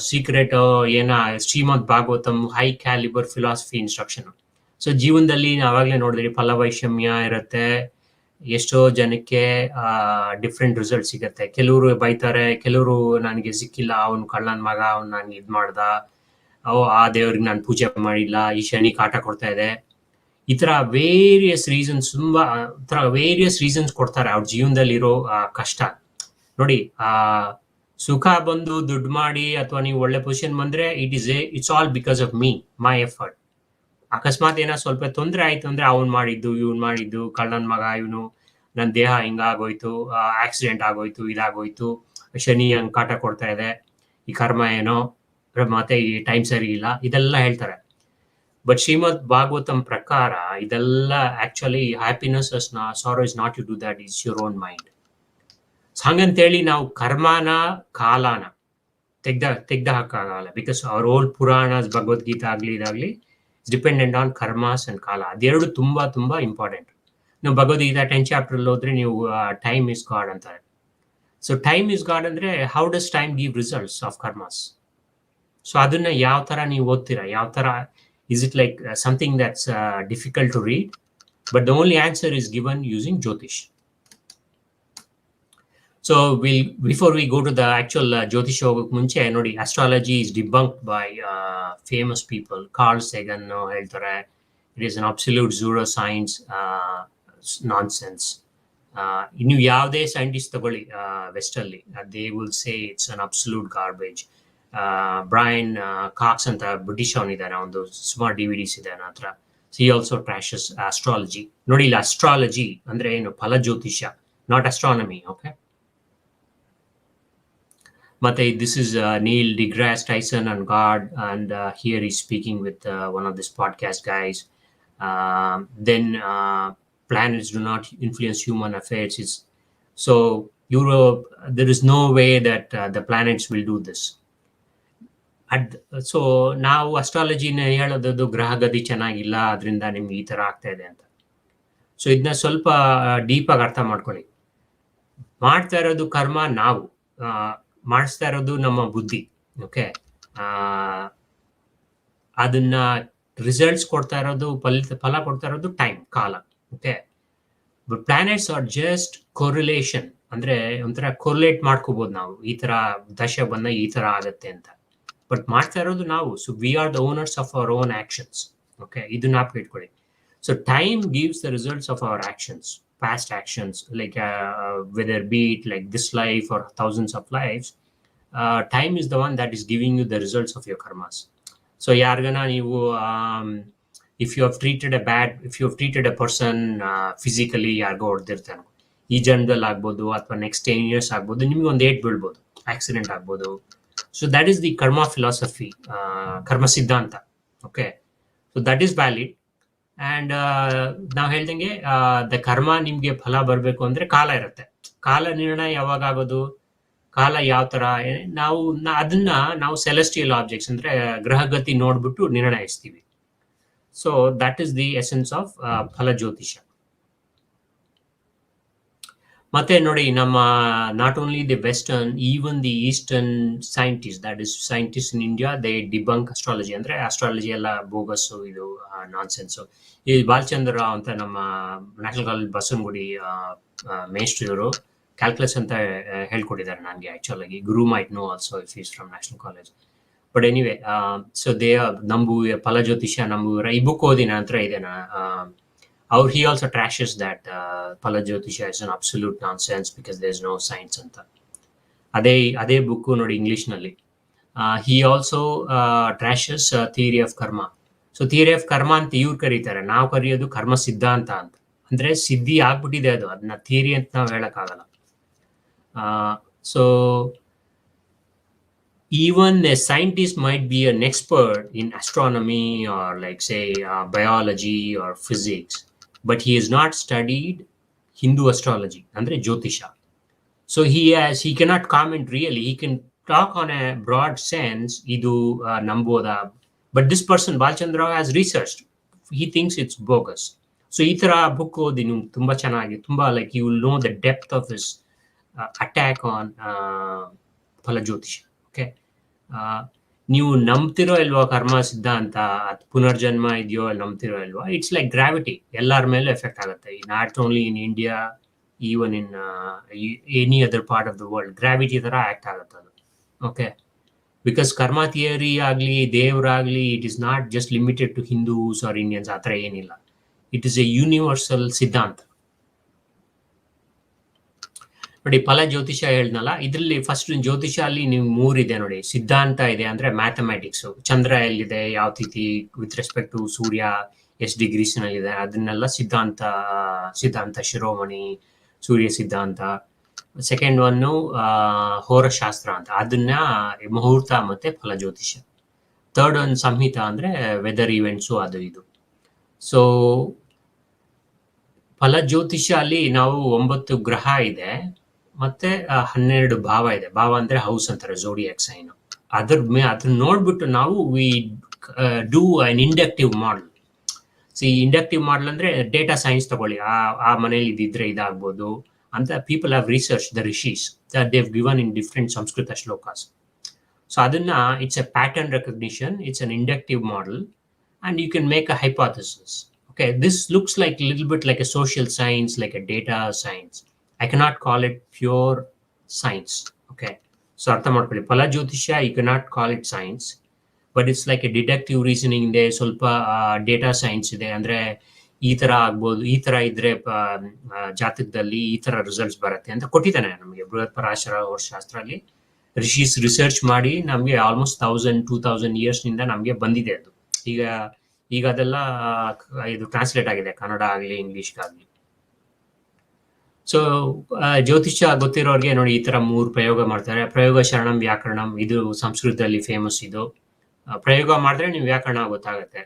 ಸೀಕ್ರೆಟ್ ಏನ, Srimad Bhagavatam high calibre philosophy instruction. So ಜೀವನದಲ್ಲಿ ನಾವಾಗಲೇ ನೋಡಿದ್ರಿ, ಫಲವೈಷಮ್ಯ ಇರುತ್ತೆ, ಎಷ್ಟೋ ಜನಕ್ಕೆ ಡಿಫ್ರೆಂಟ್ ರಿಸಲ್ಟ್ ಸಿಗುತ್ತೆ. ಕೆಲವರು ಬೈತಾರೆ, ಕೆಲವರು ನನಗೆ ಸಿಕ್ಕಿಲ್ಲ, ಅವನು ಕಳ್ಳನ ಮಗ, ಅವ್ನು ನಾನು ಇದು ಮಾಡ್ದ, ಆ ದೇವ್ರಿಗೆ ನಾನು ಪೂಜೆ ಮಾಡಿಲ್ಲ, ಈ ಶನಿ ಕಾಟ ಕೊಡ್ತಾ ಇದೆ, ಈ ಥರ ವೇರಿಯಸ್ ರೀಸನ್ಸ್, ತುಂಬಾ ವೇರಿಯಸ್ ರೀಸನ್ಸ್ ಕೊಡ್ತಾರೆ ಅವ್ರ ಜೀವನದಲ್ಲಿರೋ ಕಷ್ಟ. ನೋಡಿ, ಸುಖ ಬಂದು ದುಡ್ಡು ಮಾಡಿ ಅಥವಾ ನೀವು ಒಳ್ಳೆ ಪೊಸಿಷನ್ ಬಂದ್ರೆ it's all because of me, my effort. ಅಕಸ್ಮಾತ್ ಏನೋ ಸ್ವಲ್ಪ ತೊಂದರೆ ಆಯ್ತು ಅಂದ್ರೆ ಅವ್ನು ಮಾಡಿದ್ದು, ಇವ್ನು ಮಾಡಿದ್ದು, ಕಳ್ಳನ ಮಗ ಇವನು, ನನ್ನ ದೇಹ ಹಿಂಗಾಗೋಯ್ತು, ಆಕ್ಸಿಡೆಂಟ್ ಆಗೋಯ್ತು, ಇದಾಗೋಯ್ತು, ಶನಿ ಹಂಗೆ ಕಾಟ ಕೊಡ್ತಾ ಇದೆ, ಈ ಕರ್ಮ ಏನೋ, ಮತ್ತೆ ಈ ಟೈಮ್ ಸರಿ ಇಲ್ಲ, ಇದೆಲ್ಲ ಹೇಳ್ತಾರೆ. ಬಟ್ ಶ್ರೀಮದ್ ಭಾಗವತಂ ಪ್ರಕಾರ ಇದೆಲ್ಲ actually happiness ಸಾರೋ is not you do that, is your own mind. ಹಂಗಂತೇಳಿ ನಾವು ಕರ್ಮನ ಕಾಲನ ತೆಗ್ದ ಹಾಕಾಗಲ್ಲ, because our old Puranas, Bhagavad Gita ಆಗಲಿ ಇದಾಗಲಿ ಡಿಪೆಂಡೆಂಟ್ ಆನ್ ಕರ್ಮಾಸ್ ಅಂಡ್ ಕಾಲ. ಅದೆರಡು ತುಂಬಾ ತುಂಬಾ ಇಂಪಾರ್ಟೆಂಟ್. ನೀವು ಭಗವದ್ಗೀತಾ 10th ಚಾಪ್ಟರ್ ಹೋದ್ರೆ ನೀವು ಟೈಮ್ ಇಸ್ ಗಾಡ್ ಅಂತಾರೆ. ಸೊ ಟೈಮ್ ಇಸ್ ಗಾಡ್ ಅಂದ್ರೆ how does time give results of karmas? So ಅದನ್ನ ಯಾವ ತರ ನೀವು ಓದ್ತೀರಾ, ಯಾವ ತರ, is it like something that's difficult to read? But the only answer is given using Jyotish. So before we go to the actual Jyotish ಹೋಗಕ್ಕೆ ಮುಂಚೆ ನೋಡಿ, astrology is debunked by famous people. Carl Sagan ಹೇಳ್ತಾರೆ it is an absolute pseudoscience, nonsense. ನೀವು ಯಾವುದೇ scientist ತಗೊಳ್ಳಿ West ಅಲ್ಲಿ, they will say it's an absolute garbage. Brain Cox ಅಂತ British ಅವನಿದ್ದಾನೆ, ಒಂದು ಸುಮಾರು DVDs ಇದೆ ನನ್ನ ಹತ್ರ. He also trashes astrology. ನೋಡಿ ಇಲ್ಲಿ astrology ಅಂದ್ರೆ ಏನು, ಫಲ ಜ್ಯೋತಿಷ, not astronomy. Okay. ಮತ್ತೆ this is Neil deGrasse Tyson on God, and here he's speaking with one of this podcast guys. Then planets do not influence human affairs. So Europe, there is no way that the planets will do this. So ನಾವು ಅಸ್ಟ್ರಾಲಜಿನ ಹೇಳೋದು ಗ್ರಹಗತಿ ಚೆನ್ನಾಗಿಲ್ಲ, ಅದರಿಂದ ನಿಮ್ಗೆ ಈ ಥರ ಆಗ್ತಾ ಇದೆ ಅಂತ. ಸೊ ಇದನ್ನ ಸ್ವಲ್ಪ ಡೀಪಾಗಿ ಅರ್ಥ ಮಾಡ್ಕೊಳ್ಳಿ. ಮಾಡ್ತಾ ಇರೋದು ಕರ್ಮ, ನಾವು ಮಾಡಿಸ್ತಾ ಇರೋದು ನಮ್ಮ ಬುದ್ಧಿ. ಓಕೆ, ಅದನ್ನ ರಿಸಲ್ಟ್ಸ್ ಕೊಡ್ತಾ ಇರೋದು, ಫಲ ಕೊಡ್ತಾ ಇರೋದು ಟೈಮ್, ಕಾಲ. Okay, but planets are just correlation, ಅಂದ್ರೆ ಒಂಥರ ಕೊರಿಲೇಟ್ ಮಾಡ್ಕೋಬಹುದು ನಾವು, ಈ ತರ ದಶೆ ಬಂದ ಈ ತರ ಆಗತ್ತೆ ಅಂತ. ಬಟ್ ಮಾಡ್ತಾ ಇರೋದು ನಾವು. So we are the owners of our own actions. Okay, ಇದು ಜ್ಞಾಪಕ ಇಟ್ಕೊಳ್ಳಿ. So time gives the results of our actions, past actions, like whether be it like this life or thousands of lives. Time is the one that is giving you the results of your karmas. So yargana ನೀವು if you have treated a person physically, ಯಾರಿಗೋ ಹೊಡೆದಿರ್ತಾನೆ, ಈ ಜನ್ಮದಲ್ಲಿ ಆಗ್ಬೋದು ಅಥವಾ next 10 years ಆಗ್ಬೋದು, ನಿಮ್ಗೆ ಒಂದು eight ಬೀಳ್ಬೋದು, accident ಆಗ್ಬೋದು. So that is the karma philosophy, karma siddhanta. Okay, so that is valid. And ನಾವು ಹೇಳ್ದಂಗೆ ದ ಕರ್ಮ ನಿಮ್ಗೆ ಫಲ ಬರಬೇಕು ಅಂದ್ರೆ ಕಾಲ ಇರುತ್ತೆ. ಕಾಲ ನಿರ್ಣಯ ಯಾವಾಗ ಆಗೋದು, ಕಾಲ ಯಾವ ತರ, ಅದನ್ನ ನಾವು ಸೆಲೆಸ್ಟಿಯಲ್ ಆಬ್ಜೆಕ್ಟ್ಸ್ ಅಂದ್ರೆ ಗ್ರಹಗತಿ ನೋಡ್ಬಿಟ್ಟು ನಿರ್ಣಯಿಸ್ತೀವಿ. So that is the essence of Phala Jyotisha. ಮತ್ತೆ ನೋಡಿ, ನಮ್ಮ not only the western, even the eastern scientist, that is scientist in India, they debunk astrology. ಅಂದ್ರೆ ಅಸ್ಟ್ರಾಲಜಿ ಎಲ್ಲ ಬೋಗಸ್, ಇದು ನಾನ್ಸೆನ್ಸ್. ಈ ಬಾಲಚಂದ್ರ ಅಂತ ನಮ್ಮ ನ್ಯಾಷನಲ್ ಕಾಲೇಜ್ ಬಸವನಗುಡಿ ಮೇಸ್ಟ್ರಿ ಅವರು ಕ್ಯಾಲ್ಕುಲಸ್ ಅಂತ ಹೇಳ್ಕೊಟ್ಟಿದ್ದಾರೆ ನನಗೆ. ಆಕ್ಚುಲಾಗಿ ಗುರು might know also if is from National College. But anyway, so they Phala Jyotisha ನಂಬುವರ ಈ ಬುಕ್ ಓದಿ ನಂತರ ಇದೆ. he also trashes that Phala Jyotisha is an absolute nonsense because there's no science anta. Ade book nodi English nalli. He also trashes theory of karma. So theory of karma anta iವ್ರು ಕರೀತಾರೆ, ನಾವು ಕರೆಯೋದು ಕರ್ಮ ಸಿದ್ಧಾಂತ ಅಂತ. ಅಂದ್ರೆ ಸಿದ್ಧಿ ಆಗ್ಬಿಟ್ಟಿದೆ ಅದು, ಅದನ್ನ ಥಿಯರಿ ಅಂತ ನಾವು ಹೇಳಕ್ಕಾಗಲ್ಲ. So even a scientist might be an expert in astronomy or like say biology or physics, but he has not studied Hindu astrology, andre Jyotisha. So he cannot comment really. He can talk on a broad sense, idu namboda. But this person, Balchandra, has researched. He thinks it's bogus. So ee tara book odi nimu tumba chanagi, tumba like you will know the depth of his attack on Phala Jyotisha. Okay. ನೀವು ನಂಬ್ತಿರೋ ಇಲ್ವಾ ಕರ್ಮ ಸಿದ್ಧಾಂತ, ಪುನರ್ಜನ್ಮ ಇದೆಯೋ ನಂಬ್ತಿರೋ ಇಲ್ವಾ, it's like gravity, ಎಲ್ಲರ ಮೇಲೂ effect ಆಗುತ್ತೆ. Not only in India, even in any other part of the world, gravity ತರ ಆಕ್ಟ್ ಆಗುತ್ತೆ ಅದು. ಓಕೆ, ಬಿಕಾಸ್ ಕರ್ಮ ಥಿಯರಿ ಆಗಲಿ ದೇವರಾಗ್ಲಿ, it is not just limited to Hindus or Indians, ಆ ಥರ ಏನಿಲ್ಲ. ಇಟ್ ಇಸ್ ಎ ಯೂನಿವರ್ಸಲ್ ಸಿದ್ಧಾಂತ. ನೋಡಿ, ಫಲ ಜ್ಯೋತಿಷ ಹೇಳ್ದಲ್ಲ, ಇದರಲ್ಲಿ ಫಸ್ಟ್ ಜ್ಯೋತಿಷ ಅಲ್ಲಿ ನೀವು 3 ಇದೆ ನೋಡಿ. ಸಿದ್ಧಾಂತ ಇದೆ ಅಂದ್ರೆ ಮ್ಯಾಥಮೆಟಿಕ್ಸ್, ಚಂದ್ರ ಎಲ್ಲಿದೆ, ಯಾವ ತಿಥಿ ವಿತ್ ರೆಸ್ಪೆಕ್ಟ್ ಟು ಸೂರ್ಯ ಎಷ್ಟು ಡಿಗ್ರೀಸ್ ನಲ್ಲಿದೆ, ಅದನ್ನೆಲ್ಲ ಸಿದ್ಧಾಂತ ಶಿರೋಮಣಿ, ಸೂರ್ಯ ಸಿದ್ಧಾಂತ. ಸೆಕೆಂಡ್ ಒನ್ನು ಹೋರಶಾಸ್ತ್ರ ಅಂತ, ಅದನ್ನ ಮುಹೂರ್ತ ಮತ್ತೆ ಫಲ ಜ್ಯೋತಿಷ. ಥರ್ಡ್ ಒನ್ ಸಂಹಿತ ಅಂದ್ರೆ ವೆದರ್ ಇವೆಂಟ್ಸು, ಅದು ಇದು. ಸೊ ಫಲ ಜ್ಯೋತಿಷ ಅಲ್ಲಿ ನಾವು 9 ಗ್ರಹ ಇದೆ, ಮತ್ತೆ 12 ಭಾವ ಇದೆ. ಭಾವ ಅಂದ್ರೆ ಹೌಸ್ ಅಂತಾರೆ, ಝೋಡಿಯಾಕ್ ಸೈನ್. ಅದನ್ನ ನೋಡ್ಬಿಟ್ಟು ನಾವು we do an inductive model. Inductive model ಅಂದ್ರೆ ಡೇಟಾ ಸೈನ್ಸ್ ತಗೊಳ್ಳಿ, ಆ ಮನೇಲಿ ಇದಿದ್ರೆ ಇದಾಗ್ಬೋದು ಅಂತ people have research, the rishis that they have given in different Sanskrit shlokas. So ಅದನ್ನ it's a pattern recognition, it's an inductive model, and you can make a hypothesis. Okay, this looks like a little bit like a social science, like a data science. I cannot call it pure science. Okay, so artha ಮಾಡ್ಕೊಳ್ಳಿ, ಫಲ ಜ್ಯೋತಿಷ you cannot call it science, but it's like a deductive reasoning ಇದೆ, ಸ್ವಲ್ಪ data science ಇದೆ. ಅಂದ್ರೆ ಈ ತರ ಆಗ್ಬೋದು, ಈ ತರ ಇದ್ರೆ ಜಾತಕದಲ್ಲಿ ಈ ತರ ರಿಸಲ್ಟ್ಸ್ ಬರುತ್ತೆ ಅಂತ ಕೊಟ್ಟಿದ್ದಾನೆ ನಮಗೆ. ಬೃಹತ್ ಪರಾಶರ ಶಾಸ್ತ್ರ ಅಲ್ಲಿ ರಿಷೀಸ್ ರಿಸರ್ಚ್ ಮಾಡಿ ನಮಗೆ ಆಲ್ಮೋಸ್ಟ್ 1000-2000 ಇಯರ್ಸ್ ನಿಂದ ನಮಗೆ ಬಂದಿದೆ ಅದು. ಈಗ ಈಗ ಅದೆಲ್ಲ ಇದು ಟ್ರಾನ್ಸ್ಲೇಟ್ ಆಗಿದೆ, ಕನ್ನಡ ಆಗಲಿ ಇಂಗ್ಲಿಷ್ಗಾಗಲಿ. ಸೊ ಜ್ಯೋತಿಷ್ಯ ಗೊತ್ತಿರೋರಿಗೆ ನೋಡಿ ಈ ತರ 3 ಪ್ರಯೋಗ ಮಾಡ್ತಾರೆ. ಪ್ರಯೋಗ ಶರಣಂ ವ್ಯಾಕರಣಂ, ಇದು ಸಂಸ್ಕೃತದಲ್ಲಿ ಫೇಮಸ್. ಇದು ಪ್ರಯೋಗ ಮಾಡಿದ್ರೆ ನೀವು ವ್ಯಾಕರಣ ಗೊತ್ತಾಗತ್ತೆ.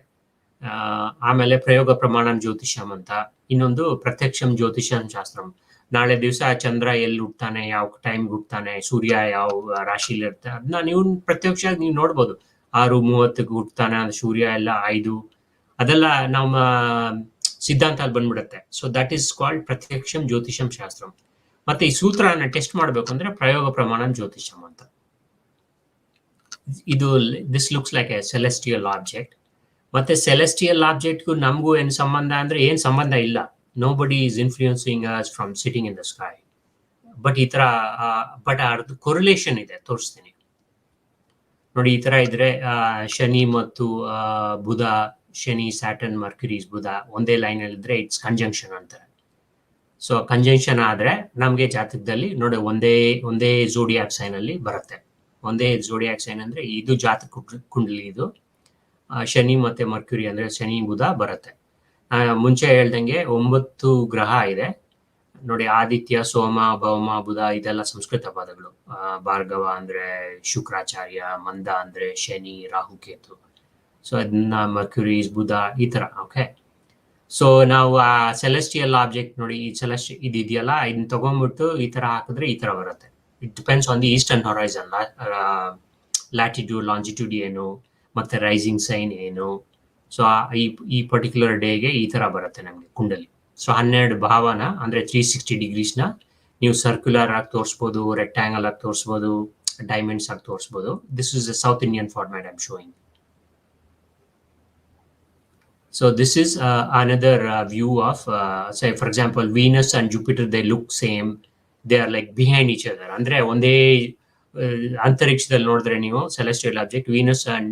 ಆಮೇಲೆ ಪ್ರಯೋಗ ಪ್ರಮಾಣಂ ಜ್ಯೋತಿಷಂ ಅಂತ, ಇನ್ನೊಂದು ಪ್ರತ್ಯಕ್ಷಂ ಜ್ಯೋತಿಷಂ ಶಾಸ್ತ್ರಂ. ನಾಳೆ ದಿವಸ ಚಂದ್ರ ಎಲ್ಲಿ ಹುಟ್ತಾನೆ, ಯಾವ ಟೈಮ್ ಹುಟ್ತಾನೆ, ಸೂರ್ಯ ಯಾವ ರಾಶಿಲಿ ಇರ್ತಾನೆ, ಅದನ್ನ ನೀವು ಪ್ರತ್ಯಕ್ಷ ನೀವು ನೋಡ್ಬೋದು. 6:30 ಹುಟ್ತಾನೆ, ಸೂರ್ಯ ಎಲ್ಲ 5, ಅದೆಲ್ಲ ನಮ್ಮ ಸಿದ್ಧಾಂತ ಅಲ್ಲಿ ಬಂದ್ಬಿಡುತ್ತೆ. ಸೊ ದಟ್ ಈಸ್ ಕಾಲ್ಡ್ ಪ್ರತ್ಯಕ್ಷಂ ಜ್ಯೋತಿಷಂ ಶಾಸ್ತ್ರಂ. ಮತ್ತೆ ಈ ಸೂತ್ರನ ಟೆಸ್ಟ್ ಮಾಡ್ಬೇಕು ಅಂದ್ರೆ ಪ್ರಯೋಗ ಪ್ರಮಾಣಂ ಜ್ಯೋತಿಷಂ ಅಂತ. ಇದು this looks like A celestial object. ಮತ್ತೆ ಸೆಲೆಸ್ಟಿಯಲ್ ಆಬ್ಜೆಕ್ಟ್ಗೂ ನಮಗೂ ಏನು ಸಂಬಂಧ ಅಂದ್ರೆ ಏನ್ ಸಂಬಂಧ ಇಲ್ಲ. Nobody is influencing us from sitting in the sky. But ಈ ತರ ಅದ್ರದ್ದು ಕೊರಿಲೇಷನ್ ಇದೆ, ತೋರಿಸ್ತೀನಿ ನೋಡಿ. ಈ ತರ ಇದ್ರೆ ಶನಿ ಮತ್ತು ಬುಧ, ಶನಿ ಸ್ಯಾಟರ್ನ್ ಮರ್ಕ್ಯುರೀಸ್ ಬುಧ ಒಂದೇ ಲೈನ್ ಅಲ್ಲಿ ಇದ್ರೆ ಇಟ್ಸ್ ಕಂಜಂಕ್ಷನ್ ಅಂತಾರೆ. ಸೊ ಕಂಜಂಕ್ಷನ್ ಆದ್ರೆ ನಮ್ಗೆ ಜಾತಕದಲ್ಲಿ ನೋಡಿ ಒಂದೇ ಝೋಡಿಯಾಕ್ ಸೈನ್ ಅಲ್ಲಿ ಬರುತ್ತೆ. ಒಂದೇ ಝೋಡಿಯಾಕ್ ಸೈನ್ ಅಂದ್ರೆ ಇದು ಜಾತಕ ಕುಂಡಲಿ, ಇದು ಶನಿ ಮತ್ತೆ ಮರ್ಕ್ಯುರಿ ಅಂದ್ರೆ ಶನಿ ಬುಧ ಬರುತ್ತೆ. ಮುಂಚೆ ಹೇಳ್ದಂಗೆ 9 ಗ್ರಹ ಇದೆ ನೋಡಿ. ಆದಿತ್ಯ, ಸೋಮ, ಭೌಮ, ಬುಧ ಇದೆಲ್ಲ ಸಂಸ್ಕೃತ ಪದಗಳು. ಭಾರ್ಗವ ಅಂದ್ರೆ ಶುಕ್ರಾಚಾರ್ಯ, ಮಂದ ಅಂದ್ರೆ ಶನಿ, ರಾಹು, ಕೇತು. ಸೊ ಅದನ್ನ ಮರ್ಕ್ಯುರೀಸ್, ಬುಧ ಈ ತರ. ಓಕೆ, ಸೊ ನಾವು ಆ ಸೆಲೆಸ್ಟಿಯಲ್ ಆಬ್ಜೆಕ್ಟ್ ನೋಡಿ, ಈ ಇದೆಯಲ್ಲ, ಇದನ್ನ ತಗೊಂಡ್ಬಿಟ್ಟು ಈ ತರ ಹಾಕಿದ್ರೆ ಈ ತರ ಬರುತ್ತೆ. It depends on the eastern horizon, latitude longitude ಏನು, ಮತ್ತೆ ರೈಸಿಂಗ್ ಸೈನ್ ಏನು. ಸೊ ಈ ಪರ್ಟಿಕ್ಯುಲರ್ ಡೇಗೆ ಈ ತರ ಬರುತ್ತೆ ನಮ್ಗೆ ಕುಂಡಲಿ. ಸೊ 12 ಭಾವನ ಅಂದ್ರೆ 360 ಡಿಗ್ರೀಸ್ನ ನೀವು ಸರ್ಕ್ಯುಲರ್ ಆಗಿ ತೋರಿಸ್ಬೋದು, ರೆಕ್ಟ್ಯಾಂಗಲ್ ಆಗಿ ತೋರಿಸ್ಬೋದು, ಡೈಮಂಡ್ಸ್ ಆಗಿ ತೋರಿಸ್ಬೋದು. This is a South Indian format I am showing. So this is another view of, say for example, Venus and Jupiter, they look same. They are like behind each other. ಅಂದ್ರೆ ಒಂದೇ ಅಂತರಿಕ್ಷದಲ್ಲಿ ನೋಡಿದ್ರೆ ನೀವು celestial object Venus and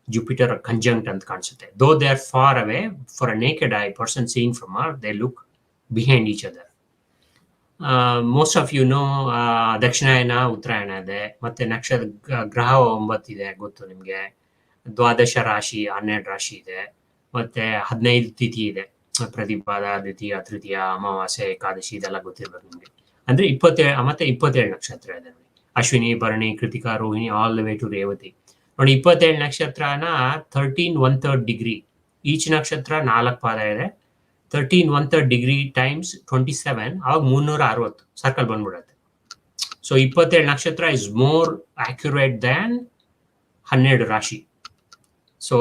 Jupiter conjunct ಅಂತ ಕಾಣಿಸುತ್ತೆ. Though they are far away, for a naked eye person seeing from Earth, they look behind each other. Most of you know ದಕ್ಷಿಣಾಯನ, ಉತ್ತರಾಯಣ ಇದೆ, ಮತ್ತೆ ನಕ್ಷತ್ರ ಗ್ರಹ 9 ಇದೆ ಗೊತ್ತು ನಿಮ್ಗೆ. ದ್ವಾದಶ ರಾಶಿ 12 ರಾಶಿ ಇದೆ, ಮತ್ತೆ 15 ತಿಥಿ ಇದೆ. ಪ್ರತಿಪಾದ, ದ್ವಿತೀಯ, ತೃತೀಯ, ಅಮಾವಾಸ್ಯೆ, ಏಕಾದಶಿ ಇದೆಲ್ಲ ಗೊತ್ತಿರ್ಬೇಕು ನಿಮ್ಗೆ. ಅಂದ್ರೆ 27 ಮತ್ತೆ 27 ನಕ್ಷತ್ರ ಇದೆ ನೋಡಿ. Ashwini, Bharani, Krittika, Rohini all the way to Revati ನೋಡಿ. 27 ನಕ್ಷತ್ರನ 13 1/3 ಡಿಗ್ರಿ. ಈಚ್ ನಕ್ಷತ್ರ 4 ಪಾದ ಇದೆ. 13 1/3 ಡಿಗ್ರಿ ಟೈಮ್ಸ್ 27, ಆವಾಗ 360 ಸರ್ಕಲ್ ಬಂದ್ಬಿಡುತ್ತೆ. ಸೊ 27 ನಕ್ಷತ್ರ ಇಸ್ ಮೋರ್ ಆಕ್ಯುರೇಟ್ ದ್ಯಾನ್ 12 ರಾಶಿ. ಸೊ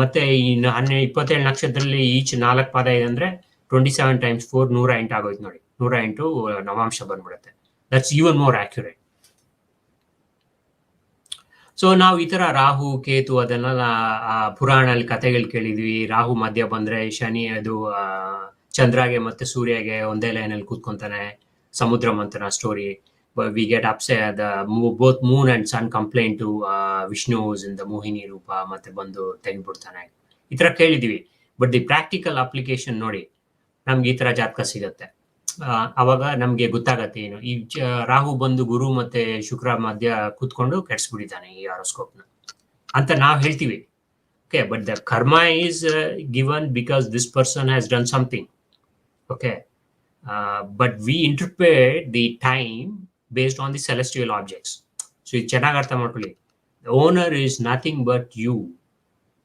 ಮತ್ತೆ ಈ 27 ನಕ್ಷತ್ರದಲ್ಲಿ ಈಚ್ 4 ಪಾದ ಇದೆ ಅಂದ್ರೆ 27 times 4 108 ಆಗೋಯ್ತು ನೋಡಿ. 108 ನವಾಂಶ ಬಂದ್ಬಿಡುತ್ತೆ. That's even more accurate. So ನಾವು ಈ ತರ ರಾಹು, ಕೇತು ಅದನ್ನೆಲ್ಲ ಪುರಾಣಲ್ಲಿ ಕಥೆಗಳು ಕೇಳಿದ್ವಿ. ರಾಹು ಮಧ್ಯ ಬಂದ್ರೆ ಶನಿ ಅದು ಚಂದ್ರಗೆ ಮತ್ತೆ ಸೂರ್ಯಗೆ ಒಂದೇ ಲೈನಲ್ಲಿ ಕೂತ್ಕೊಂತಾನೆ. ಸಮುದ್ರ ಮಂಥನ story. We get upset, both moon and sun complain to Vishnu is in the Mohini ರೂಪ, ಮತ್ತೆ ಬಂದು ತೆಗೆದ್ಬಿಡ್ತಾನೆ. ಈ ತರ ಕೇಳಿದೀವಿ. ಬಟ್ ದಿ ಪ್ರಾಕ್ಟಿಕಲ್ ಅಪ್ಲಿಕೇಶನ್ ನೋಡಿ, ನಮ್ಗೆ ಈ ತರ ಜಾತಕ ಸಿಗತ್ತೆ. ಅವಾಗ ನಮ್ಗೆ ಗೊತ್ತಾಗತ್ತೆ ಏನು ಈ ರಾಹು ಬಂದು ಗುರು ಮತ್ತೆ ಶುಕ್ರ ಮಧ್ಯ ಕೂತ್ಕೊಂಡು ಕೆಡ್ಸ್ಬಿಟ್ಟಿದ್ದಾನೆ ಈ ಹಾರೋಸ್ಕೋಪ್ನ ಅಂತ ನಾವು ಹೇಳ್ತೀವಿ. ಓಕೆ, ಬಟ್ ದ ಕರ್ಮ is given because this person has done something. Okay, but we interpret the time based on the celestial objects. So ಇದು ಚೆನ್ನಾಗಿ ಅರ್ಥ ಮಾಡ್ಕೊಳ್ಳಿ. The owner is nothing but you,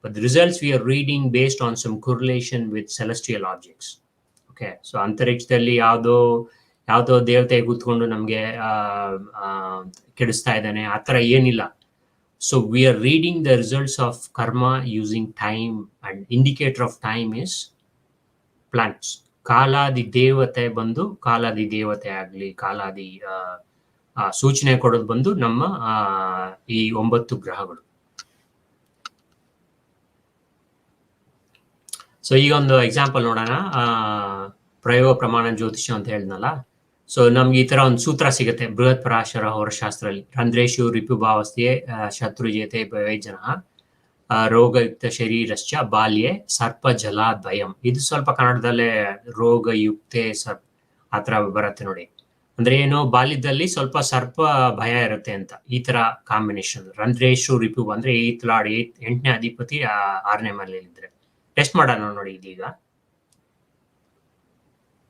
but the results we are reading based on some correlation with celestial objects. Okay, so ಅಂತರಿಕ್ಷದಲ್ಲಿ ಯಾವುದೋ ದೇವತೆ ಕೂತ್ಕೊಂಡು ನಮಗೆ ಕೆಡಿಸ್ತಾ ಇದ್ದಾನೆ ಆ ಥರ ಏನಿಲ್ಲ. So we are reading the results of karma using time, and indicator of time is planets. ಕಾಲಾದಿ ದೇವತೆ ಬಂದು, ಕಾಲಾದಿ ದೇವತೆ ಆಗಲಿ, ಕಾಲಾದಿ ಸೂಚನೆ ಕೊಡೋದು ಬಂದು ನಮ್ಮ ಈ 9 ಗ್ರಹಗಳು. ಸೊ ಈಗ ಒಂದು ಎಕ್ಸಾಂಪಲ್ ನೋಡೋಣ. ಪ್ರಯೋಗ ಪ್ರಮಾಣ ಜ್ಯೋತಿಷ ಅಂತ ಹೇಳಿದ್ನಲ್ಲ. ಸೊ ನಮ್ಗೆ ಈ ತರ ಒಂದು ಸೂತ್ರ ಸಿಗುತ್ತೆ ಬೃಹತ್ ಪರಾಶರ ಹೊರಶಾಸ್ತ್ರದಲ್ಲಿ. ರಂಧ್ರೇಶು ರಿಪುಭಾವಸ್ಥೆ ಶತ್ರುಜೇತೆ ಭಯಜನ ರೋಗಯುಕ್ತ ಶರೀರಶ್ಚ ಬಾಲ್ಯೆ ಸರ್ಪ ಜಲಾದ್ವಯಂ. ಇದು ಸ್ವಲ್ಪ ಕನ್ನಡದಲ್ಲೇ ರೋಗಯುಕ್ತೆ ಸರ್ಪ ಆ ಥರ ಬರುತ್ತೆ ನೋಡಿ. ಅಂದ್ರೆ ಏನು, ಬಾಲ್ಯದಲ್ಲಿ ಸ್ವಲ್ಪ ಸರ್ಪ ಭಯ ಇರುತ್ತೆ ಅಂತ. ಈ ತರ ಕಾಂಬಿನೇಷನ್. ರಂಧ್ರೇಶು ರಿಪು ಅಂದ್ರೆ 8ನೇ ಅಧಿಪತಿ 6ನೇ ಮನೆಯಲ್ಲಿದ್ರೆ ಟೆಸ್ಟ್ ಮಾಡೋಣ ನೋಡಿ. ಇದೀಗ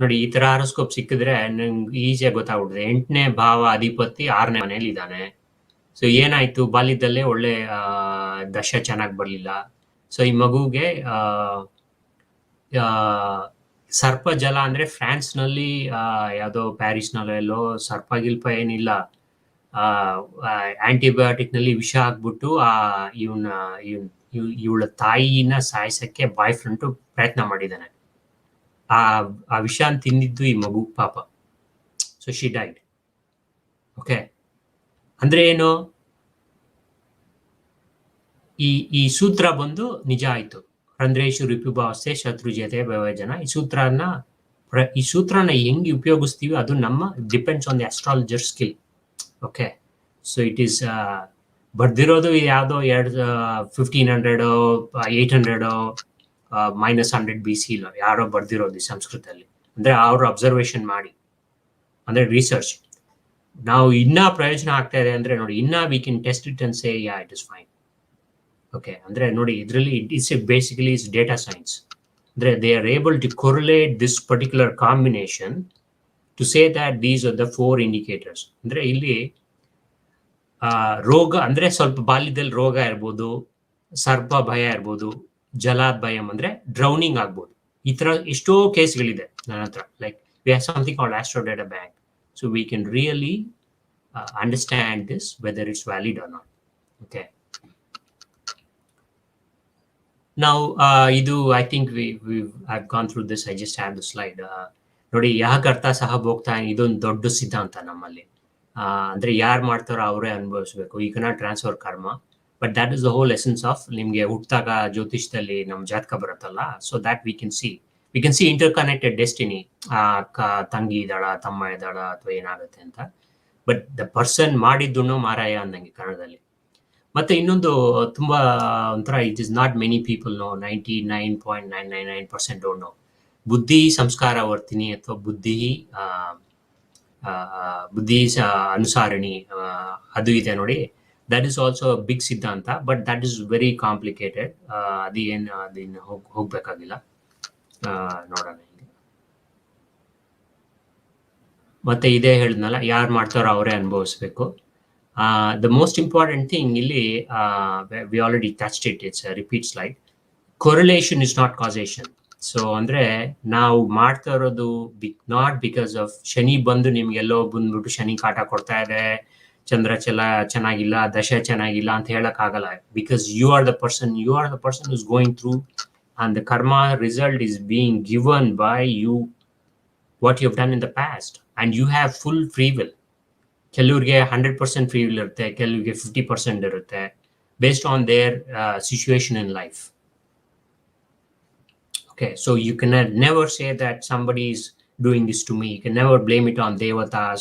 ನೋಡಿ, ಈ ತರ ಹಾರೋಸ್ಕೋಪ್ ಸಿಕ್ಕಿದ್ರೆ ನಂಗೆ ಈಸಿಯಾಗಿ ಗೊತ್ತಾಗ್ಬಿಡುತ್ತೆ. 8ನೇ ಭಾವ ಅಧಿಪತಿ 6ನೇ ಮನೇಲಿ ಇದ್ದಾನೆ. ಸೊ ಏನಾಯ್ತು, ಬಾಲ್ಯದಲ್ಲೇ ಒಳ್ಳೆ ದಶ ಚೆನ್ನಾಗಿ ಬರಲಿಲ್ಲ. ಸೊ ಈ ಮಗುಗೆ ಸರ್ಪ ಜಲ ಅಂದ್ರೆ ಫ್ರಾನ್ಸ್ ನಲ್ಲಿ ಯಾವುದೋ ಪ್ಯಾರಿಸ್ ನಲ್ಲೋ ಎಲ್ಲೋ ಸರ್ಪ ಗಿಲ್ಪ ಏನಿಲ್ಲ, ಆಂಟಿಬಯೋಟಿಕ್ ನಲ್ಲಿ ವಿಷ ಹಾಕ್ಬಿಟ್ಟು ಇವಳ ತಾಯಿನ ಸಾಯಿಸಕ್ಕೆ ಬಾಯ್ ಫ್ರೆಂಡ್ ಪ್ರಯತ್ನ ಮಾಡಿದ್ದಾನೆ. ಆ ವಿಷ ತಿಂದಿದ್ದು ಈ ಮಗು ಪಾಪ. So she died. ಓಕೆ, ಅಂದ್ರೆ ಏನು, ಈ ಸೂತ್ರ ಬಂದು ನಿಜ ಆಯ್ತು. ರಂಧ್ರೇಶು ರಿಪುಭಾವಸ್ಥೆ ಶತ್ರು ಜತೆ ಭವಜನ. ಈ ಸೂತ್ರನ ಹೆಂಗೆ ಉಪಯೋಗಿಸ್ತೀವಿ ಅದು ನಮ್ಮ depends on the astrologer skill. Okay, so it is ಬರ್ದಿರೋದು ಯಾವುದೋ 1500 800 -100 BC ಯಾರೋ ಬರ್ದಿರೋದು ಸಂಸ್ಕೃತದಲ್ಲಿ. ಅಂದ್ರೆ ಅವರು ಅಬ್ಸರ್ವೇಷನ್ ಮಾಡಿ, ಅಂದ್ರೆ ರಿಸರ್ಚ್. ನಾವು ಇನ್ನ ಪ್ರಯೋಜನ ಆಗ್ತಾ ಇದೆ ಅಂದ್ರೆ ನೋಡಿ, ಇನ್ನ we can test it and say yeah it is fine. Okay, ಅಂದ್ರೆ ನೋಡಿ ಇದರಲ್ಲಿ it's basically is data science. ಅಂದ್ರೆ they are able to correlate this particular combination to say that these are the 4 indicators. ಅಂದ್ರೆ ಇಲ್ಲಿ ರೋಗ ಅಂದ್ರೆ ಸ್ವಲ್ಪ ಬಾಲ್ಯದಲ್ಲಿ ರೋಗ ಇರ್ಬೋದು, ಸರ್ಪ ಭಯ ಇರ್ಬೋದು, ಜಲಾದ್ ಭಯಂ ಅಂದ್ರೆ ಡ್ರೌನಿಂಗ್ ಆಗ್ಬೋದು. ಈ ತರ ಎಷ್ಟೋ ಕೇಸ್ಗಳಿದೆ ನನ್ನ ಹತ್ರ. Like we have something called astro data bank. So we can really understand this whether it's valid or not. Okay, ನಾವು ಇದು I think I've gone through this. I just have the slide. ನೋಡಿ, ಯಹ ಕರ್ತ ಸಹ ಭೋಕ್ತ ಇದೊಂದು ದೊಡ್ಡ ಸಿದ್ಧಾಂತ ನಮ್ಮಲ್ಲಿ. ಅಂದ್ರೆ ಯಾರು ಮಾಡ್ತಾರೋ ಅವರೇ ಅನುಭವಿಸ್ಬೇಕು. ಈ ಕೆನಾಟ್ ಟ್ರಾನ್ಸ್ಫರ್ ಕರ್ಮ, but that is the whole essence of. ನಿಮ್ಗೆ ಹುಟ್ಟಾಗ ಜ್ಯೋತಿಷದಲ್ಲಿ ನಮ್ಮ ಜಾತಕ ಬರುತ್ತಲ್ಲ, so that we can see inter connected destiny. ತಂಗಿ ಇದ್ದಾಳ, ತಮ್ಮ ಇದ್ದಾಳ, ಅಥವಾ ಏನಾಗುತ್ತೆ ಅಂತ. ಬಟ್ ದ ಪರ್ಸನ್ ಮಾಡಿದ್ದು ಮಾರಾಯ ಅಂದಂಗೆ ಕನ್ನಡದಲ್ಲಿ. ಮತ್ತೆ ಇನ್ನೊಂದು ತುಂಬಾ ಒಂಥರ, it is not many people know, 99.999% don't know. ಬುದ್ಧಿ ಸಂಸ್ಕಾರ ವರ್ತಿನಿ ಅಥವಾ ಬುದ್ಧಿ ಅನುಸಾರಣಿ ಅದು ಇದೆ ನೋಡಿ. ದಟ್ ಈಸ್ ಆಲ್ಸೋ ಬಿಗ್ ಸಿದ್ಧಾಂತ, but that is very complicated. ಅದೇನು ಹೋಗ್ಬೇಕಾಗಿಲ್ಲ, ನೋಡೋಣ. ಮತ್ತೆ ಇದೇ ಹೇಳಿದ್ನಲ್ಲ, ಯಾರು ಮಾಡ್ತಾರೋ ಅವರೇ ಅನುಭವಿಸ್ಬೇಕು. The most important thing ಇಲ್ಲಿ, we already touched it, it's a repeat slide. Correlation is not causation. So ಅಂದ್ರೆ ನಾವು ಮಾಡ್ತಾ ಇರೋದು ನಾಟ್ ಬಿಕಾಸ್ ಆಫ್ ಶನಿ ಬಂದು ನಿಮ್ಗೆಲ್ಲೋ ಬಂದ್ಬಿಟ್ಟು ಶನಿ ಕಾಟ ಕೊಡ್ತಾ ಇದೆ, ಚಂದ್ರ ಚೆನ್ನಾಗಿಲ್ಲ, ದಶ ಚೆನ್ನಾಗಿಲ್ಲ ಅಂತ ಹೇಳಕ್ ಆಗಲ್ಲ. Because you are the person is going through, and the karma result is being given by you, what you have done in the past, and you have full free will. ಕೆಲವ್ರಿಗೆ 100% ಫ್ರೀ ವಿಲ್ ಇರುತ್ತೆ, ಕೆಲವ್ರಿಗೆ 50% ಇರುತ್ತೆ, based on their situation in life. Okay, so you can never say that somebody is doing this to me. You can never blame it on devatas.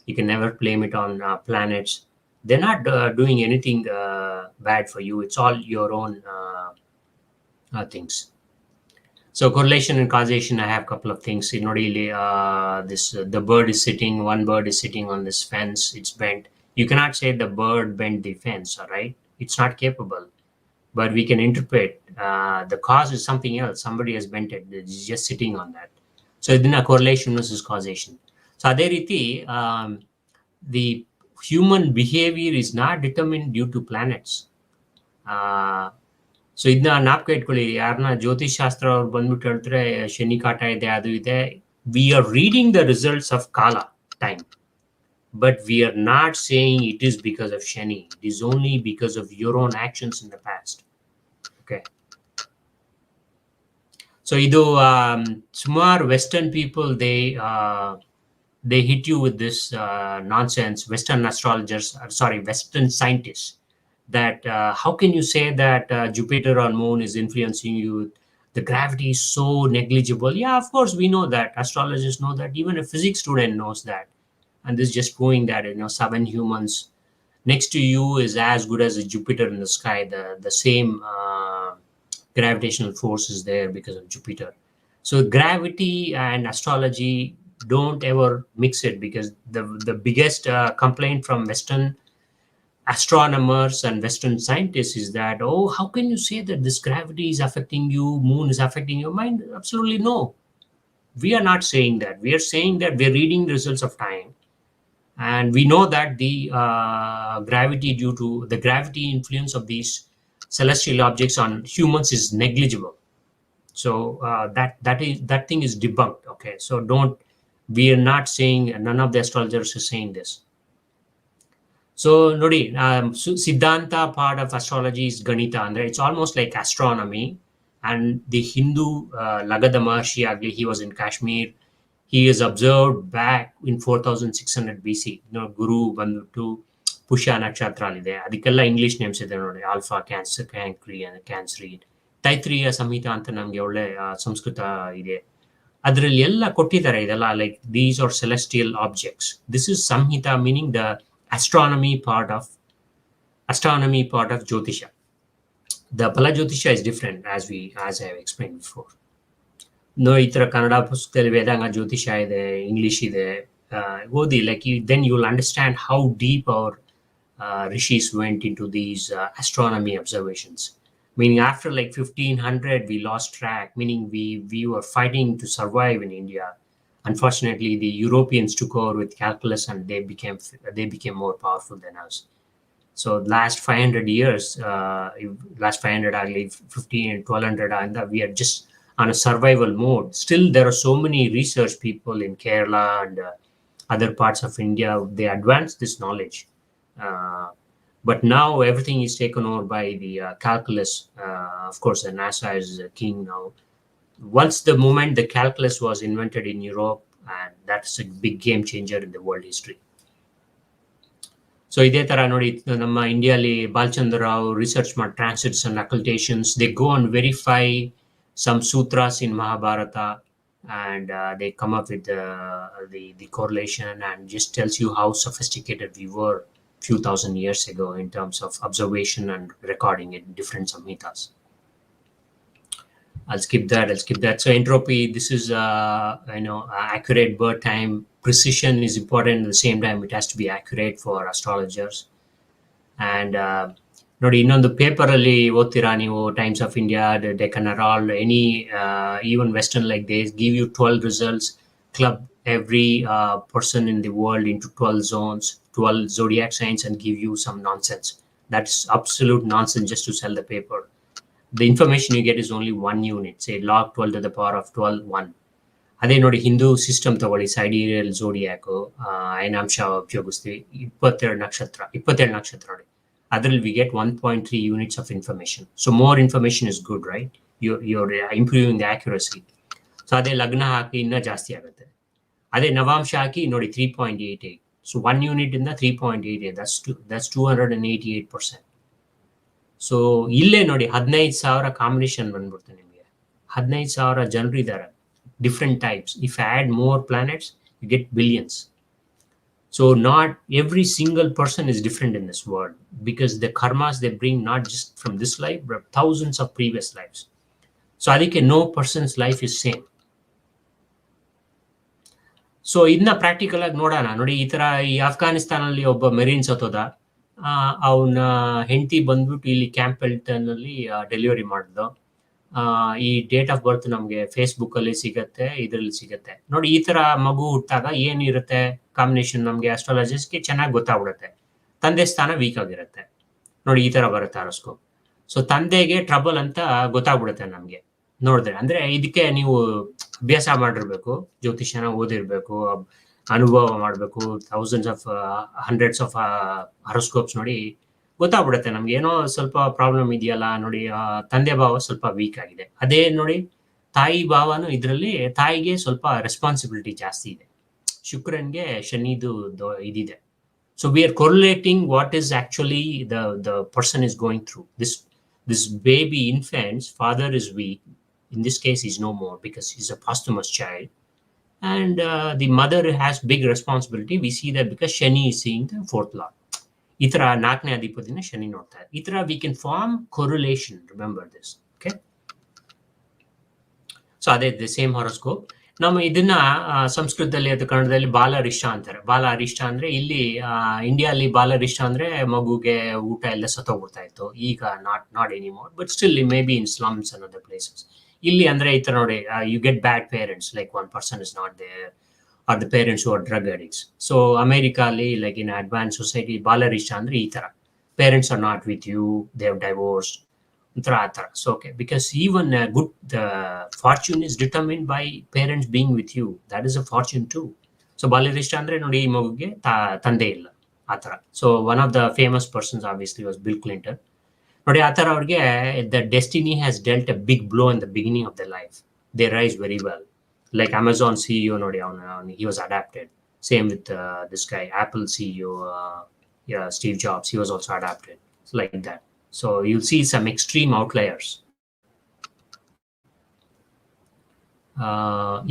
You can never blame it on planets. They're not doing anything bad for you. It's all your own things. So correlation and causation, I have a couple of things. The bird is sitting, one bird is sitting on this fence, it's bent. You cannot say the bird bent the fence, all right? It's not capable. But we can interpret the cause is something else. Somebody has bent it. It's just sitting on that. So then a correlation versus causation. So ಅದೇ ರೀತಿ the human behavior is not determined due to planets. So ಇದನ್ನ ನಾಪ್ಕ ಇಟ್ಕೊಳ್ಳಿ. ಯಾರನ್ನ ಜ್ಯೋತಿಷ್ ಶಾಸ್ತ್ರ ಅವ್ರು ಬಂದ್ಬಿಟ್ಟು ಹೇಳ್ತಾರೆ ಶನಿ ಕಾಟ ಇದೆ, ಅದು ಇದೆ. We are reading the results of ಕಾಲ time, but we are not saying it is because of Shani. It is only because of your own actions in the past. Okay. So idu sumar Western people, they hit you with this nonsense. Western astrologers, Western scientists, that how can you say that Jupiter or Moon is influencing you? The gravity is so negligible. Yeah, of course we know that. Astrologers know that. Even a physics student knows that. And this is just proving that 7 humans next to you is as good as a Jupiter in the sky. The same gravitational force is there because of Jupiter. So gravity and astrology, don't ever mix it, because the biggest complaint from Western astronomers and Western scientists is that, oh, how can you say that this gravity is affecting you, moon is affecting your mind? Absolutely no. We are not saying that. We are saying that we're reading the results of time. And we know that the gravity, due to the gravity influence of these celestial objects on humans is negligible. So that thing is debunked. Okay, so we are not saying, none of the astrologers are saying this. So nodi, siddhanta part of astrology is ganita, andre it's almost like astronomy. And the Hindu Lagada Maharshi agli, he was in Kashmir. He is observed back in 4600 BC. Guru ಬಂದ್ಬಿಟ್ಟು ಪುಷ್ಯ ನಕ್ಷತ್ರ ಇದೆ, ಅದಕ್ಕೆಲ್ಲ English names ಇದೆ ನೋಡಿ, alpha, cancer, ಕ್ಯಾನ್ಸರಿ, ತೈತ್ರಿಯ ಸಂಹಿತ ಅಂತ ನಮ್ಗೆ ಒಳ್ಳೆ ಸಂಸ್ಕೃತ ಇದೆ, ಅದರಲ್ಲಿ ಎಲ್ಲ ಕೊಟ್ಟಿದ್ದಾರೆ ಇದೆಲ್ಲ. Like these are celestial objects. This is Samhita, meaning the astronomy part of Jyotisha. The Pala Jyotisha is different, as I have explained before. No, ಈ ತರ ಕನ್ನಡ ಪುಸ್ತಕದಲ್ಲಿ ವೇದಾಂಗ ಜ್ಯೋತಿಷ ಇದೆ, ಇಂಗ್ಲಿಷ್ ಇದೆ, ಓದಿ. Like then you will understand how deep our rishis went into these astronomy observations. Meaning after like 1500 we lost track, meaning we were fighting to survive in India. Unfortunately, the Europeans took over with calculus, and they became more powerful than us. So last 500 years, last 500 agli 1200 and we are just on a survival mode. Still, there are so many research people in Kerala and other parts of India. They advanced this knowledge, but now everything is taken over by the calculus. Of course, the NASA is king now. Once the moment the calculus was invented in Europe, and that's a big game changer in the world history. So ಇದೇ ತರ ನೋಡಿ, ನಮ್ಮ ಇಂಡಿಯಾಲಿ Balachandra Rao research ಮಾಡಿ transits and occultations, they go and verify some sutras in Mahabharata, and they come up with the correlation, and just tells you how sophisticated we were few thousand years ago in terms of observation and recording in different samhitas. I'll skip that. So entropy, this is accurate birth time. Precision is important. At the same time, it has to be accurate for astrologers. And ನೋಡಿ, ಇನ್ನೊಂದು paper ಅಲ್ಲಿ ಓದ್ತೀರಾ ನೀವು, Times of India, Deccan Herald, any even Western, like they give you 12 results, club every person in the world into 12 zones, 12 zodiac signs, and give you some nonsense. That's absolute nonsense just to sell the paper. The information you get is only 1 unit, say log 12 to the power of 12, 1. ಅದೇ ನೋಡಿ, Hindu system ತಗೊಳ್ಳಿ, ಸೈಡಿರಿಯಲ್ ಝೋಡಿಯಾಕ್, ಅಯನಾಂಶ ಉಪಯೋಗಿಸ್ತೀವಿ, 27 ನಕ್ಷತ್ರ ನೋಡಿ, ಅದರಲ್ಲಿ we get 1.3 units of information. So more information is good, right? You're improving the accuracy. So ಅದೇ ಲಗ್ನ ಹಾಕಿ ಇನ್ನೂ ಜಾಸ್ತಿ ಆಗುತ್ತೆ. ಅದೇ ನವಾಂಶ ಹಾಕಿ ನೋಡಿ 3.88. So 1 unit ಇಂದ 3.88, that's 288%. ಸೊ ಇಲ್ಲೇ ನೋಡಿ 15,000 ಕಾಂಬಿನೇಷನ್ ಬಂದ್ಬಿಡ್ತು ನಿಮಗೆ. 15,000 ಜನರು ಇದ್ದಾರೆ, different types. If add more planets, you get billions. So not every single person is different in this world, because the karmas they bring not just from this life, but thousands of previous lives. So adike no person's life is same. So ಇದನ್ನ practical ಆಗಿ ನೋಡೋಣ. ನೋಡಿ, ಈ ತರ ಈ ಅಫ್ಘಾನಿಸ್ತಾನ್ ಅಲ್ಲಿ ಒಬ್ಬ marine ಸತ್ತೋದ, ಅವನ ಹೆಂಡತಿ ಬಂದ್ಬಿಟ್ಟು ಇಲ್ಲಿ ಕ್ಯಾಂಪ್ ಹೆಲ್ಟನ್ ಅಲ್ಲಿ ಡೆಲಿವರಿ ಮಾಡಿದ್ಲು. ಈ ಡೇಟ್ ಆಫ್ ಬರ್ತ್ ನಮ್ಗೆ ಫೇಸ್ಬುಕ್ ಅಲ್ಲಿ ಸಿಗತ್ತೆ, ಇದ್ರಲ್ಲಿ ಸಿಗತ್ತೆ ನೋಡಿ. ಈ ತರ ಮಗು ಹುಟ್ಟಾಗ ಏನಿರುತ್ತೆ ಕಾಂಬಿನೇಷನ್, ನಮ್ಗೆ ಅಸ್ಟ್ರಾಲಜಿಸ್ಟ್ಗೆ ಚೆನ್ನಾಗಿ ಗೊತ್ತಾಗ್ಬಿಡುತ್ತೆ. ತಂದೆ ಸ್ಥಾನ ವೀಕ್ ಆಗಿರುತ್ತೆ ನೋಡಿ, ಈ ತರ ಬರುತ್ತೆ ಹಾರೋಸ್ಕೋಪ್. ಸೊ ತಂದೆಗೆ ಟ್ರಬಲ್ ಅಂತ ಗೊತ್ತಾಗ್ಬಿಡುತ್ತೆ ನಮ್ಗೆ ನೋಡಿದ್ರೆ. ಅಂದ್ರೆ ಇದಕ್ಕೆ ನೀವು ಅಭ್ಯಾಸ ಮಾಡಿರ್ಬೇಕು, ಜ್ಯೋತಿಷ್ಯನ ಓದಿರ್ಬೇಕು, ಅನುಭವ ಮಾಡಬೇಕು, ಹಂಡ್ರೆಡ್ಸ್ ಆಫ್ ಹಾರೋಸ್ಕೋಪ್ಸ್ ನೋಡಿ ಗೊತ್ತಾಗ್ಬಿಡುತ್ತೆ ನಮ್ಗೆ. ಏನೋ ಸ್ವಲ್ಪ ಪ್ರಾಬ್ಲಮ್ ಇದೆಯಲ್ಲ ನೋಡಿ, ತಂದೆ ಭಾವ ಸ್ವಲ್ಪ ವೀಕ್ ಆಗಿದೆ. ಅದೇ ನೋಡಿ, ತಾಯಿ ಭಾವನು ಇದರಲ್ಲಿ ತಾಯಿಗೆ ಸ್ವಲ್ಪ ರೆಸ್ಪಾನ್ಸಿಬಿಲಿಟಿ ಜಾಸ್ತಿ ಇದೆ. ಶುಕ್ರನ್ಗೆ ಶನಿದು ಇದಿದೆ. So we are correlating what is actually the person is going through. This baby infant's father is weak. In this case, he's no more because he's a posthumous child. And the mother has big responsibility. We see that because Shani is seeing the fourth lord. ಈ ತರ 4ನೇ ಅಧಿಪತಿನ ಶನಿ ನೋಡ್ತಾರೆ. ಈ ತರ we can form correlation. Remember this. Okay. So ಅದೇ the same horoscope. ನಮ್ಮ ಇದನ್ನ ಸಂಸ್ಕೃತದಲ್ಲಿ ಅಥವಾ ಕನ್ನಡದಲ್ಲಿ ಬಾಲರಿಷ್ಟ ಅಂತಾರೆ. ಬಾಲರಿಷ್ಟ ಅಂದ್ರೆ ಇಲ್ಲಿ ಇಂಡಿಯಾಲಿ ಬಾಲರಿಷ್ಟ ಅಂದ್ರೆ ಮಗುಗೆ ಊಟ ಎಲ್ಲ ಸತ್ತೋಗ್ಬಿಡ್ತಾ ಇತ್ತು. ಈಗ not anymore, but still maybe in slums and other places. ಇಲ್ಲಿ ಅಂದ್ರೆ ಈ ತರ ನೋಡಿ, you get bad parents, like one person is not there, or the parents who are drug addicts. So ಅಮೆರಿಕಾಲಿ ಲೈಕ್ ಇನ್ ಅಡ್ವಾನ್ಸ್ ಸೊಸೈಟಿ ಬಾಲರಿಷ್ಟ ಅಂದ್ರೆ ಈ ತರ, parents are not with you, they have divorced ಒಂಥರ ಆ ಥರ. So okay, because even good fortune is determined by parents being with you, that is a fortune to. So ಬಾಲ್ಯರಿಷ್ಟ ಅಂದ್ರೆ ನೋಡಿ, ಈ ಮಗುಗೆ ತಂದೆ ಇಲ್ಲ ಆ ಥರ. So one of the famous persons obviously was Bill Clinton. ನೋಡಿ ಆ ಥರ ಅವ್ರಿಗೆ the destiny has dealt a big blow in the beginning of the life. They rise very well. Like Amazon CEO ನೋಡಿ, ಅವನು he was adopted. Same with this guy, Apple CEO Steve Jobs, he was also adopted. Like that. So you'll see some extreme outliers.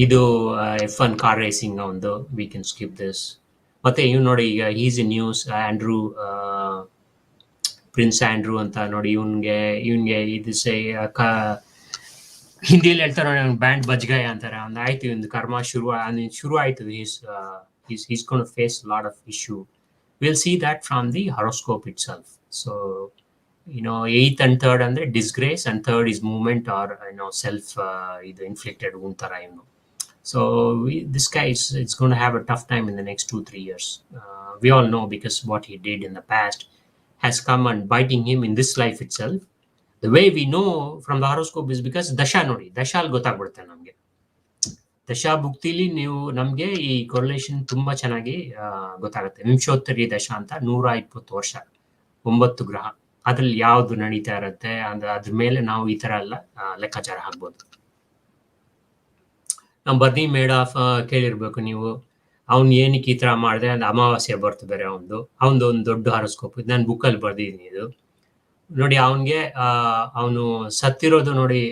ಇದು F1 car racing ಒಂದು, we can skip this. ಮತ್ತೆ ಇವ್ ನೋಡಿ, ಈಗ is in news, Andrew, prince Andrew ಅಂತ ನೋಡಿ, ಇವನ್ಗೆ ಇದು ಹಿಂದಿಯಲ್ಲಿ ಹೇಳ್ತಾರೆ ನೋಡಿ, ಬ್ಯಾಂಡ್ ಬಜ್ಗಾಯ ಅಂತಾರೆ. ಒಂದು ಆಯ್ತು, ಒಂದು ಕರ್ಮ ಶುರು ಆಯ್ತು. he's going to face a lot of issue. We'll see that from the horoscope itself. So 8th and 3rd ಅಂದ್ರೆ disgrace, and 3rd is movement or self ಇದು inflicted wound ತರ. So this guy is going to have a tough time in the next 2-3 years. We all know, because what he did in the past has come and biting him in this life itself. The way we know from the horoscope is because ದಶಾ ನೋಡಿ, ದಶಾಲ್ ಗೊತ್ತಾಗ್ಬಿಡುತ್ತೆ ನಮ್ಗೆ. ದಶಾ ಭುಕ್ತಿಲಿ ನೀವು ನಮ್ಗೆ ಈ correlation ತುಂಬಾ ಚೆನ್ನಾಗಿ ಗೊತ್ತಾಗುತ್ತೆ. ವಿಂಶೋತ್ತರಿ ದಶಾ ಅಂತ 120 ವರ್ಷ, 9 ಗ್ರಹ, ಅದ್ರಲ್ಲಿ ಯಾವ್ದು ನಡೀತಾ ಇರುತ್ತೆ ಅದ್ರ ಮೇಲೆ ನಾವು ಈ ತರ ಎಲ್ಲ ಲೆಕ್ಕಾಚಾರ ಹಾಕ್ಬೋದು. ನಾವು ಬರ್ನಿ ಮೇಡ್ ಆಫ್ ಕೇಳಿರ್ಬೇಕು ನೀವು. ಅವ್ನು ಏನಕ್ಕೆ ಈ ತರ ಮಾಡಿದೆ ಅಂದ್ರೆ ಅಮಾವಾಸ್ಯೆ ಬರ್ತು ಬೇರೆ ಅವನದು ಒಂದು ದೊಡ್ಡ ಹಾರೋಸ್ಕೋಪ್. ನಾನು ಬುಕ್ಕಲ್ಲಿ ಬರ್ದಿದ್ದೀನಿ ಇದು ನೋಡಿ. ಅವನು ಸತ್ತಿರೋದು ನೋಡಿ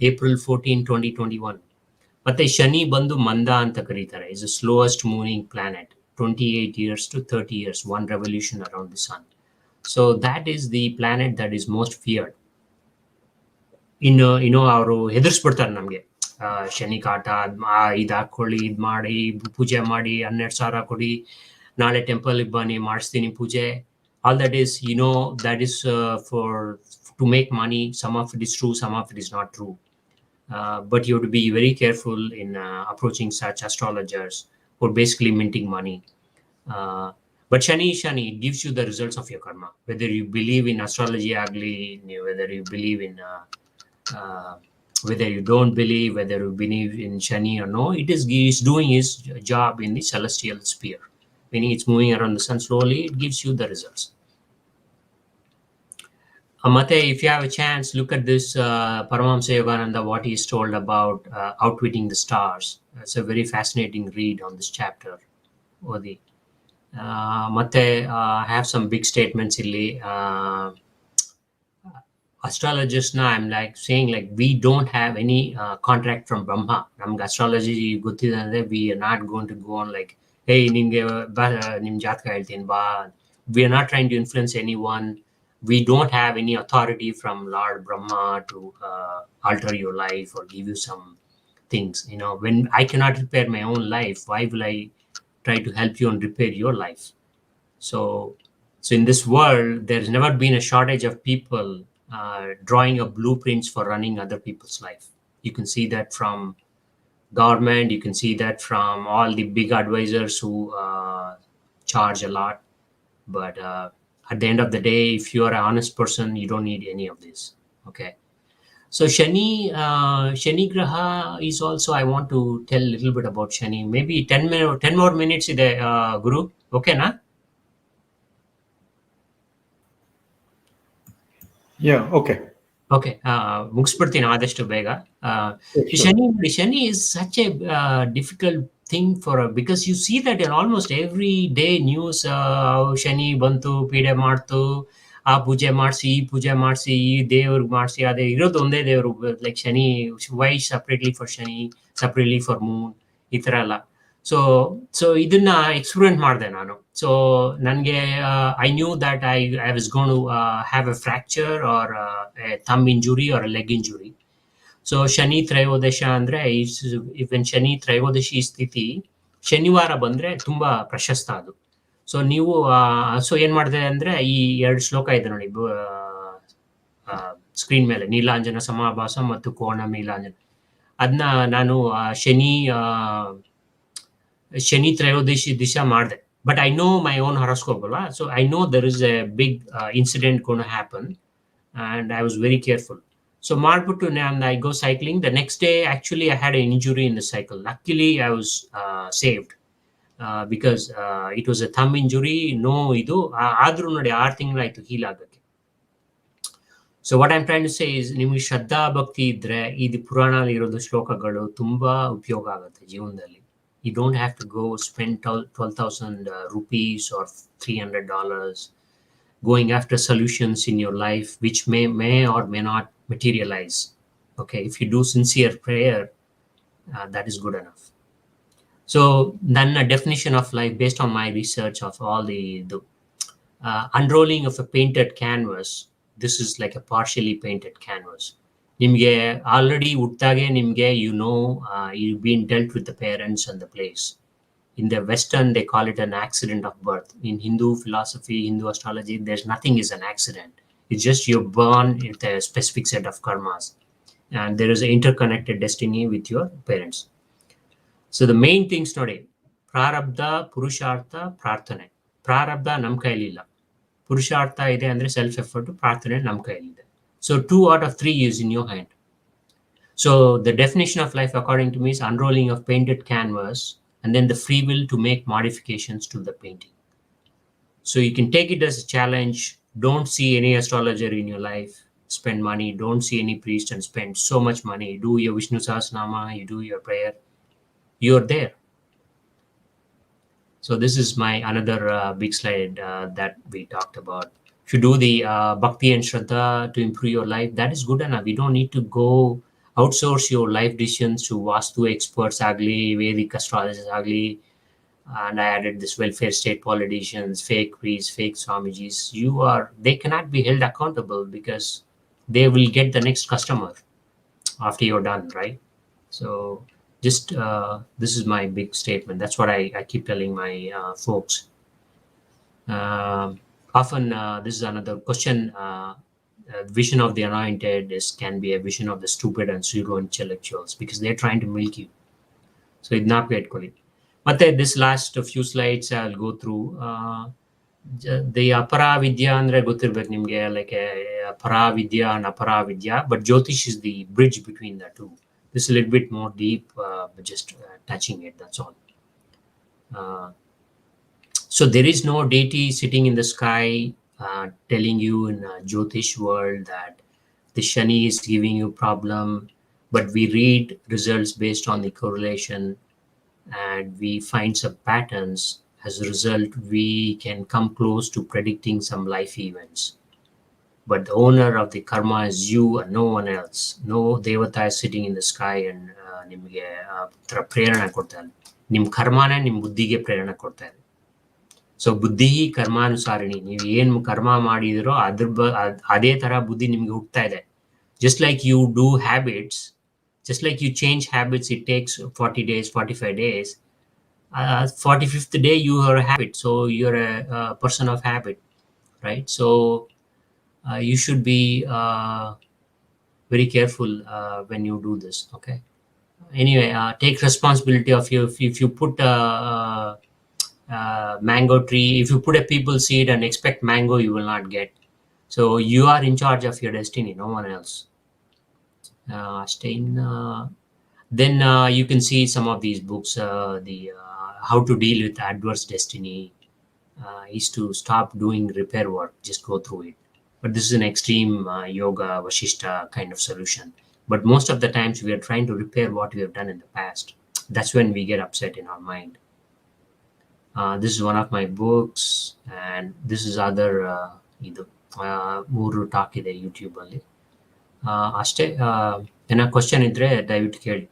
April 14, 2021. ಮತ್ತೆ ಶನಿ ಬಂದು ಮಂದ ಅಂತ ಕರೀತಾರೆ. Is the slowest moving planet. 28 years to 30 years, one revolution around the sun. So that is the planet that is most feared. ಅವರು ಹೆದರ್ಸ್ಬಿಡ್ತಾರೆ ನಮ್ಗೆ, ಶನಿ ಕಾಟ, ಇದು ಹಾಕೊಳ್ಳಿ, ಇದು ಮಾಡಿ, ಪೂಜೆ ಮಾಡಿ, 12,000 ಕೊಡಿ, ನಾಳೆ ಟೆಂಪಲ್ಗೆ ಬನ್ನಿ, ಮಾಡಿಸ್ತೀನಿ ಪೂಜೆ. All that is, that is to make money. Some of it is true, some of it is not true. But you have to be very careful in approaching such astrologers who are basically minting money. But Shani, it gives you the results of your karma. Whether you believe in astrology agli, whether you believe in, whether you don't believe, whether you believe in Shani or no, he's doing his job in the celestial sphere. Meaning it's moving around the sun slowly, it gives you the results. Mate, if you have a chance, look at this Paramahamsa Yogananda, what he is told about outwitting the stars. It's a very fascinating read on this chapter. Odi. Mate, I have some big statements illi. Astrologists now, I'm like saying, like, we don't have any contract from Brahma. Namge astrology gottide andre, we are not going to go on like, hey, nimge nim jatka heltini ba. We are not trying to influence anyone. We don't have any authority from Lord Brahma to alter your life or give you some things. When I cannot repair my own life, why will I try to help you and repair your life? So in this world, there's never been a shortage of people drawing up blueprints for running other people's life. You can see that from government. You can see that from all the big advisors who charge a lot. But at the end of the day, if you are an honest person, you don't need any of this. Okay. So Shani Graha is also, I want to tell a little bit about Shani. Maybe 10 more minutes ide, Guru. Okay, na? Yeah, okay. Okay. ಮುಗಿಸ್ಬಿಡ್ತೀನಿ ಆದಷ್ಟು ಬೇಗ. Shani is such a difficult thing because you see that in almost every day news. Shani ಬಂತು, ಪೀಡೆ ಮಾಡ್ತು, ಆ ಪೂಜೆ ಮಾಡಿಸಿ, ಈ ಪೂಜೆ ಮಾಡಿಸಿ, ಈ ದೇವ್ರಿಗೆ ಮಾಡಿಸಿ, ಅದೇ ಇರೋದು ಒಂದೇ ದೇವರು. Like Shani, why separately for Shani, separately for moon, ಈ ಥರ ಎಲ್ಲ. ಸೊ ಇದನ್ನ ಎಕ್ಸ್ಪೆರಿಮೆಂಟ್ ಮಾಡಿದೆ ನಾನು. ಸೊ ನನಗೆ I knew that I was going to have a fracture or a thumb injury or a leg injury. So Shani ತ್ರಯೋದಶ ಅಂದ್ರೆ ಇವನ್ ಶನಿ ತ್ರಯೋದಶಿ ಸ್ಥಿತಿ ಶನಿವಾರ ಬಂದ್ರೆ ತುಂಬಾ ಪ್ರಶಸ್ತ ಅದು. ಸೊ ನೀವು ಸೊ ಏನ್ ಮಾಡಿದೆ ಅಂದ್ರೆ ಈ 2 ಶ್ಲೋಕ ಇದೆ ನೋಡಿ ಸ್ಕ್ರೀನ್ ಮೇಲೆ, ನೀಲಾಂಜನ ಸಮಾಭಾಸ ಮತ್ತು ಕೋಣ ನೀಲಾಂಜನ, ಅದನ್ನ ನಾನು ಶನಿ ತ್ರಯೋದಶಿ ದಿವಸ ಮಾಡಿದೆ. But I know my own horoscope ಅಲ್ವಾ, so I know there is a big incident gonna happen and I was very careful. So ಮಾಡ್ಬಿಟ್ಟು I go cycling. The next day actually I had an injury in the cycle. Luckily I was saved because it was a thumb injury. No ಇದು ಆದ್ರೂ ನೋಡಿ 6 ತಿಂಗಳಾಯ್ತು heal ಆಗಕ್ಕೆ. So what I'm trying to say is, ನಿಮ್ಗೆ ಶ್ರದ್ಧಾ ಭಕ್ತಿ ಇದ್ರೆ ಇದು ಪುರಾಣದಲ್ಲಿ ಇರೋದು ಶ್ಲೋಕಗಳು ತುಂಬಾ ಉಪಯೋಗ ಆಗುತ್ತೆ ಜೀವನದಲ್ಲಿ. You don't have to go spend 12,000 rupees or $300 going after solutions in your life which may or may not materialize. Okay, if you do sincere prayer, that is good enough. So then a definition of life based on my research of all the unrolling of a painted canvas. This is like a partially painted canvas. Nimge already uttage nimge you've been dealt with the parents and the place. In the Western, they call it an accident of birth. In Hindu philosophy, Hindu astrology, there's nothing is an accident. It's just you're born with a specific set of karmas. And there is an interconnected destiny with your parents. So the main things today, prarabdha, purushartha, prarthane. Prarabdha nam kaililla. Purushartha ide andre self-effort, prarthane nam kailide. So 2 out of 3 is in your hand. So the definition of life according to me is unrolling of painted canvas and then the free will to make modifications to the painting. So you can take it as a challenge. Don't see any astrologer in your life, spend money. Don't see any priest and spend so much money. Do your Vishnu Sahasranama, you do your prayer. You're there. So this is my another big slide that we talked about. If you do the bhakti and shraddha to improve your life, that is good enough. You don't need to go outsource your life decisions to Vastu experts, agli, Vedic astrologers, agli, and I added this welfare state politicians, fake priests, fake Swamijis. They cannot be held accountable because they will get the next customer after you're done, right? So just this is my big statement. That's what I keep telling my folks. Often this is another question. Vision of the anointed can be a vision of the stupid and pseudo intellectuals because they're trying to milk you. So it's not great quality. But this last few slides I'll go through. The aparavidya andre gotirbeku nimge, like paravidya and aparavidya, but Jyotish is the bridge between the two. This is a little bit more deep, but just touching it, that's all. So there is no deity sitting in the sky telling you in a Jyotish world that the Shani is giving you problem, but we read results based on the correlation and we find some patterns. As a result, we can come close to predicting some life events. But the owner of the karma is you and no one else. No devata is sitting in the sky and nimge prerana kodtare. Nim karmane nim buddhige prerana kodtare. So ಬುದ್ಧಿ ಕರ್ಮಾನುಸಾರಿಣಿ. ನೀವು ಏನು ಕರ್ಮ ಮಾಡಿದಿರೋ ಅದೇ ತರ ಬುದ್ಧಿ ನಿಮ್ಗೆ ಹುಟ್ಟುತ್ತಾ ಇದೆ. Just like you do habits, just like you change habits, it takes 40 days, 45 days. 45th day you are a habit, so you're a person of habit, right? So you should be very careful when you do this. Okay, anyway, take responsibility of you. If you put mango tree, if you put a people seed and expect mango, you will not get. So you are in charge of your destiny, no one else. Then you can see some of these books, the how to deal with adverse destiny is to stop doing repair work, just go through it. But this is an extreme yoga Vashishta kind of solution. But most of the times we are trying to repair what we have done in the past. That's when we get upset in our mind. This is one of my books, and this is other ಮೂರು talk ಇದೆ YouTube ಅಲ್ಲಿ. ಅಷ್ಟೇ. ಏನೋ question ಇದ್ರೆ ದಯವಿಟ್ಟು ಕೇಳಿ.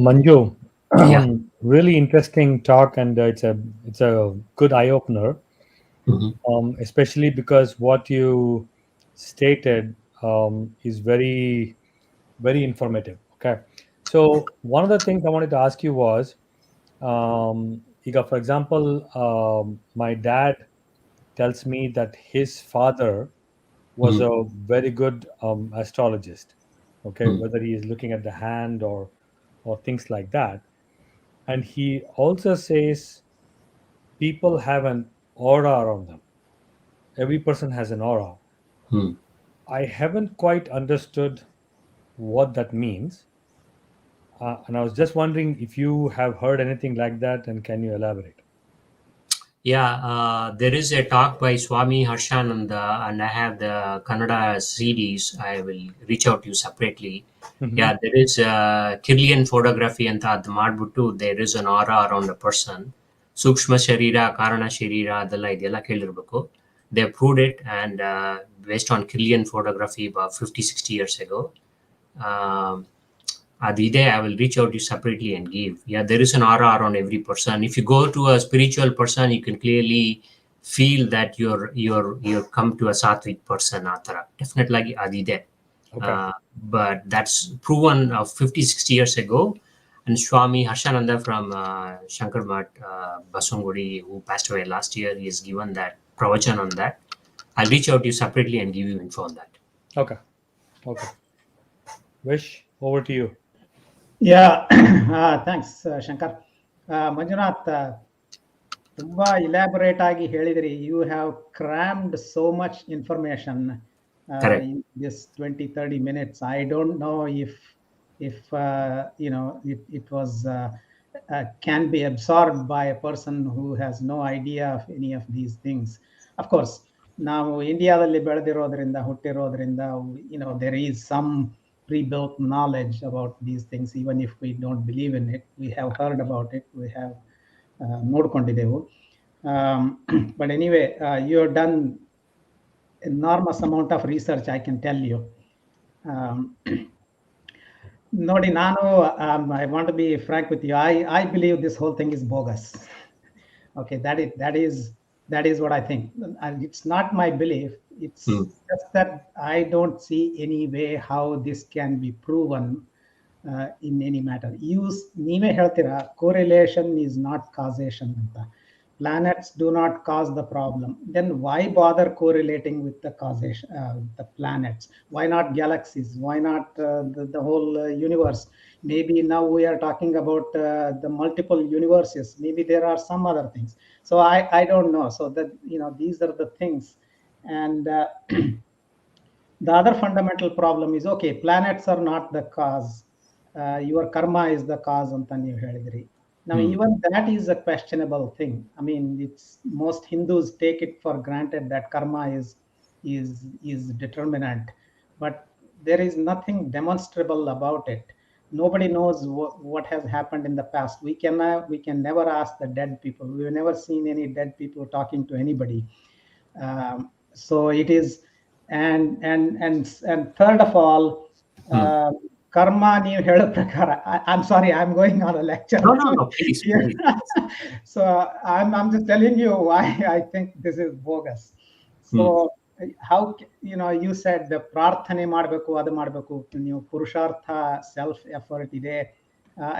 Manju, Yeah. really interesting talk, and it's a good eye opener, especially because what you stated is very very informative. Okay, so one of the things I wanted to ask you was, for example, my dad tells me that his father was a very good astrologist. Okay, whether he is looking at the hand or things like that, and he also says people have an aura around them. Every person has an aura. I haven't quite understood what that means, and I was just wondering if you have heard anything like that, and can you elaborate? Yeah, there is a talk by Swami Harshananda, and I have the Kannada CDs. I will reach out to you separately. Yeah, there is Kirlian photography ಅಂತ ಅದು ಮಾಡ್ಬಿಟ್ಟು there is an aura around a person. ಸೂಕ್ಷ್ಮ ಶರೀರ, ಕಾರಣ ಶರೀರ ಅದೆಲ್ಲ ಇದೆಲ್ಲ ಕೇಳಿರ್ಬೇಕು. They proved it, and based on Kirlian photography about 50-60 years ago. Adide, I will reach out to you separately and give. Yeah, there is an aura around every person. If you go to a spiritual person, you can clearly feel that you're come to a sattvic person. Atara. Definitely Adide. Okay. But that's proven 50-60 years ago. And Swami Harshananda from Shankar Math, Basungudi, who passed away last year, he has given that pravachan on that. I'll reach out to you separately and give you info on that. Okay. Vish, over to you. Yeah, thanks, Shankar. Manjunath, ತುಂಬಾ elaborate ಆಗಿ ಹೇಳಿದ್ರಿ. You have crammed so much information in this 20-30 minutes. I don't know if it was can be absorbed by a person who has no idea of any of these things. Of course, ನಾವು ಇಂಡಿಯಾದಲ್ಲಿ ಬೆಳೆದಿರೋದ್ರಿಂದ ಹುಟ್ಟಿರೋದ್ರಿಂದ there is some pre-built knowledge about these things. Even if we don't believe in it, we have heard about it, we have ನೋಡ್ಕೊಂಡಿದ್ದೆವು. But anyway, you have done enormous amount of research, I can tell you. ನೋಡಿ, ನಾನು I want to be frank with you. I believe this whole thing is bogus. Okay, that is what I think. It's not my belief. It's just that I don't see any way how this can be proven in any matter. ನೀವೇ ಹೇಳ್ತೀರಾ, correlation is not causation ಅಂತ. Planets do not cause the problem. Then why bother correlating with the causation, the planets? Why not galaxies? Why not the whole universe? Maybe now we are talking about the multiple universes. Maybe there are some other things. So I don't know. So that these are the things. And the other fundamental problem is, okay, planets are not the cause. Your karma is the cause anta ನೀವು ಹೇಳಿದ್ರಿ. Now, even that is a questionable thing. I mean, most Hindus take it for granted that karma is determinant, but there is nothing demonstrable about it. Nobody knows what has happened in the past. We can never ask the dead people. We've never seen any dead people talking to anybody. So it is, and third of all, karma ನೀವು ಹೇಳೋ ಪ್ರಕಾರ, I'm sorry, I'm going on a lecture. No, please. So I'm just telling you why I think this is bogus. So how you said the ಪ್ರಾರ್ಥನೆ ಮಾಡಬೇಕು, ಅದು ಮಾಡಬೇಕು, ನೀವು ಪುರುಷಾರ್ಥ, self effort ಇದೆ.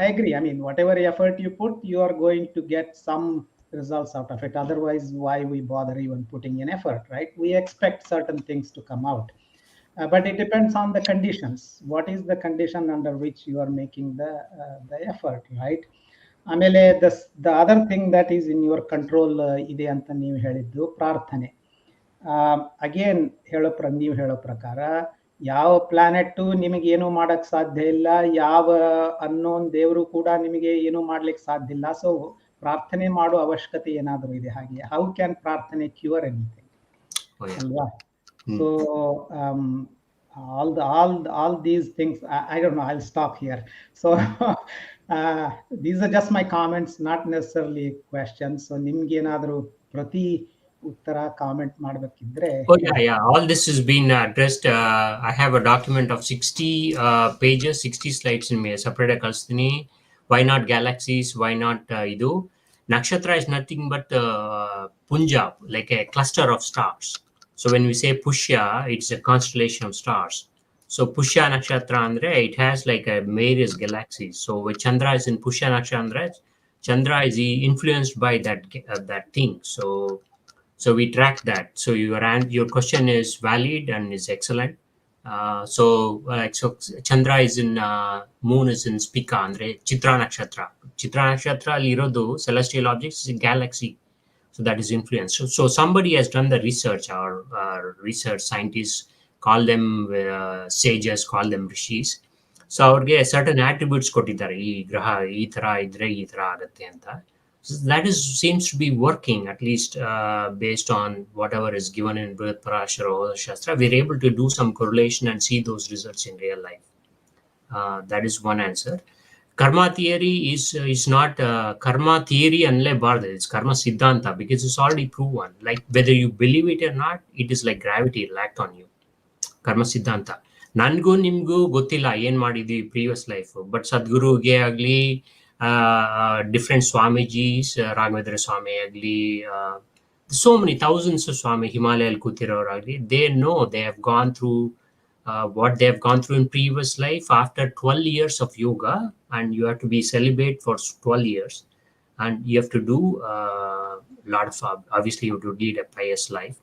I agree. I mean, whatever effort you put, you are going to get some results out of it. Otherwise, why we bother even putting in effort, right? We expect certain things to come out. But it depends on the conditions. What is the condition under which you are making the effort, right? ಆಮೇಲೆ the other thing that is in your control ಇದೆ ಅಂತ ನೀವು ಹೇಳಿದ್ದು ಪ್ರಾರ್ಥನೆ. Again ನೀವು ಹೇಳೋ ಪ್ರಕಾರ ಯಾವ ಪ್ಲಾನೆಟ್ ನಿಮಗೆ ಏನು ಮಾಡಕ್ ಸಾಧ್ಯ ಇಲ್ಲ, ಯಾವ ಅನ್ನೋನ್ ದೇವರು ಕೂಡ ನಿಮಗೆ ಏನು ಮಾಡ್ಲಿಕ್ಕೆ ಸಾಧ್ಯ ಇಲ್ಲ. ಸೊ ಪ್ರಾರ್ಥನೆ ಮಾಡೋ ಅವಶ್ಯಕತೆ ಏನಾದರೂ ಇದೆ ಹಾಗೆ? ಹೌ ಕ್ಯಾನ್ ಪ್ರಾರ್ಥನೆ ಕ್ಯೂರ್ ಎನಿಥಿಂಗ್, ಅಲ್ವಾ? So all these things, I don't know, I'll stop here. So these are just my comments, not necessarily questions. So nimge enadru prati uttara comment ಮಾಡಬೇಕಿದ್ರೆ. Oh yeah, all this has been addressed. I have a document of 60 pages, 60 slides in me separate ಕಳಿಸ್ತೀನಿ. Why not galaxies? Why not idu? Nakshatra is nothing but Punjab, like a cluster of stars. So when we say Pushya, it's a constellation of stars. So Pushya Nakshatra andre, it has like a various galaxies. So when Chandra is in Pushya Nakshatra, Chandra is influenced by that thing. So we track that. So your question is valid and is excellent. So Chandra is in moon is in Spika andre Chitra Nakshatra. Chitra Nakshatra alirodu celestial objects is a galaxy. So that is influence. So somebody has done the research, or research scientists call them sages, call them rishis. So ಅವ್ರಿಗೆ certain attributes ಕೊಟ್ಟಿದ್ದಾರೆ, ಈ ಗ್ರಹ ಈ ತರ ಇದ್ರೆ ಈ ತರ ಆಗತ್ತೆ ಅಂತ. So that seems to be working, at least based on whatever is given in Brihat Parashara or Shastra. We're able to do some correlation and see those results in real life. That is one answer. Karma theory is not karma theory anlebardu. It's karma siddhanta, because it's already proven. Like whether you believe it or not, it is like gravity will act on you. Karma siddhanta. Nangu nimgu gottilla yen madidvi previous life, but Sadguruge agli, different Swamijis, Raghavendra Swami agli, so many thousands of Swami Himalaya Kutiror agli, they know they have gone through what they have gone through in previous life after 12 years of yoga, and you have to be celibate for 12 years, and you have to do a lot of, obviously you have to lead a pious life.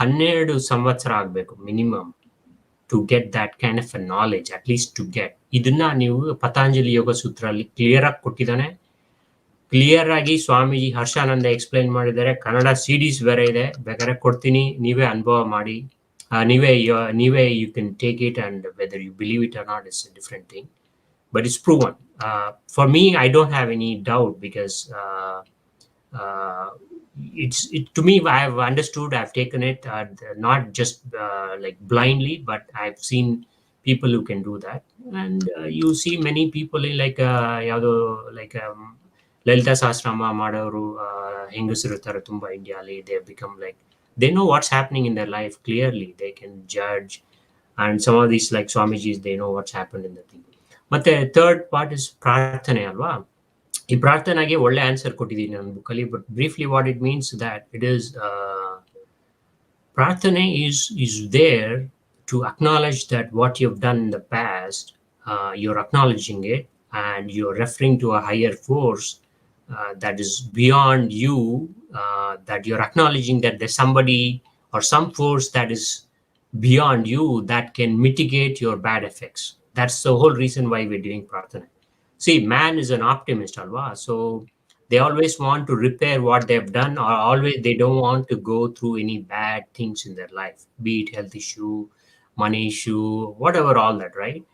12 ಸಂವತ್ಸರ ಆಗಬೇಕು minimum to get that kind of a knowledge, at least to get. ಇದನ್ನ ನೀವು ಪತಾಂಜಲಿ ಯೋಗ ಸೂತ್ರ ಅಲ್ಲಿ clear ಆಗಿ ಕೊಟ್ಟಿದ್ದಾನೆ. Clear ಆಗಿ Swamiji Harshananda explain ಮಾಡಿದ್ದಾರೆ. ಕನ್ನಡ ಸಿಡಿಸ್ ಬೇರೆ ಇದೆ, ಬೇಕಾದ್ರೆ ಕೊಡ್ತೀನಿ, ನೀವೇ ಅನುಭವ ಮಾಡಿ. ನೀವೇ you can take it, and whether you believe it or not is a different thing, but it's proven. For me, I don't have any doubt, because to me, I have understood, I've taken it, not just like blindly, but I've seen people who can do that. And you see many people in like Lalita Sahasrama Madaru, Hengasuru Tara Tumba India, they have become like, they know what's happening in their life clearly. They can judge, and some of these like Swamijis, they know what's happened in the thing. But the third part is prarthane alva. ಈ ಪ್ರಾರ್ಥನೆಗೆ ಒಳ್ಳೆ answer ಕೊಟ್ಟಿದ್ದೀನಿ ನನ್ನ ಬುಕ್ಕಲ್ಲಿ, but briefly what it means that it is ಪ್ರಾರ್ಥನೆ is there to acknowledge that what you've done in the past, you're acknowledging it, and you're referring to a higher force that is beyond you, that you're acknowledging that there's somebody or some force that is beyond you that can mitigate your bad effects. That's the whole reason why we're doing prarthana. See, man is an optimist, alva. So they always want to repair what they've done, or always they don't want to go through any bad things in their life, be it health issue, money issue, whatever, all that, right?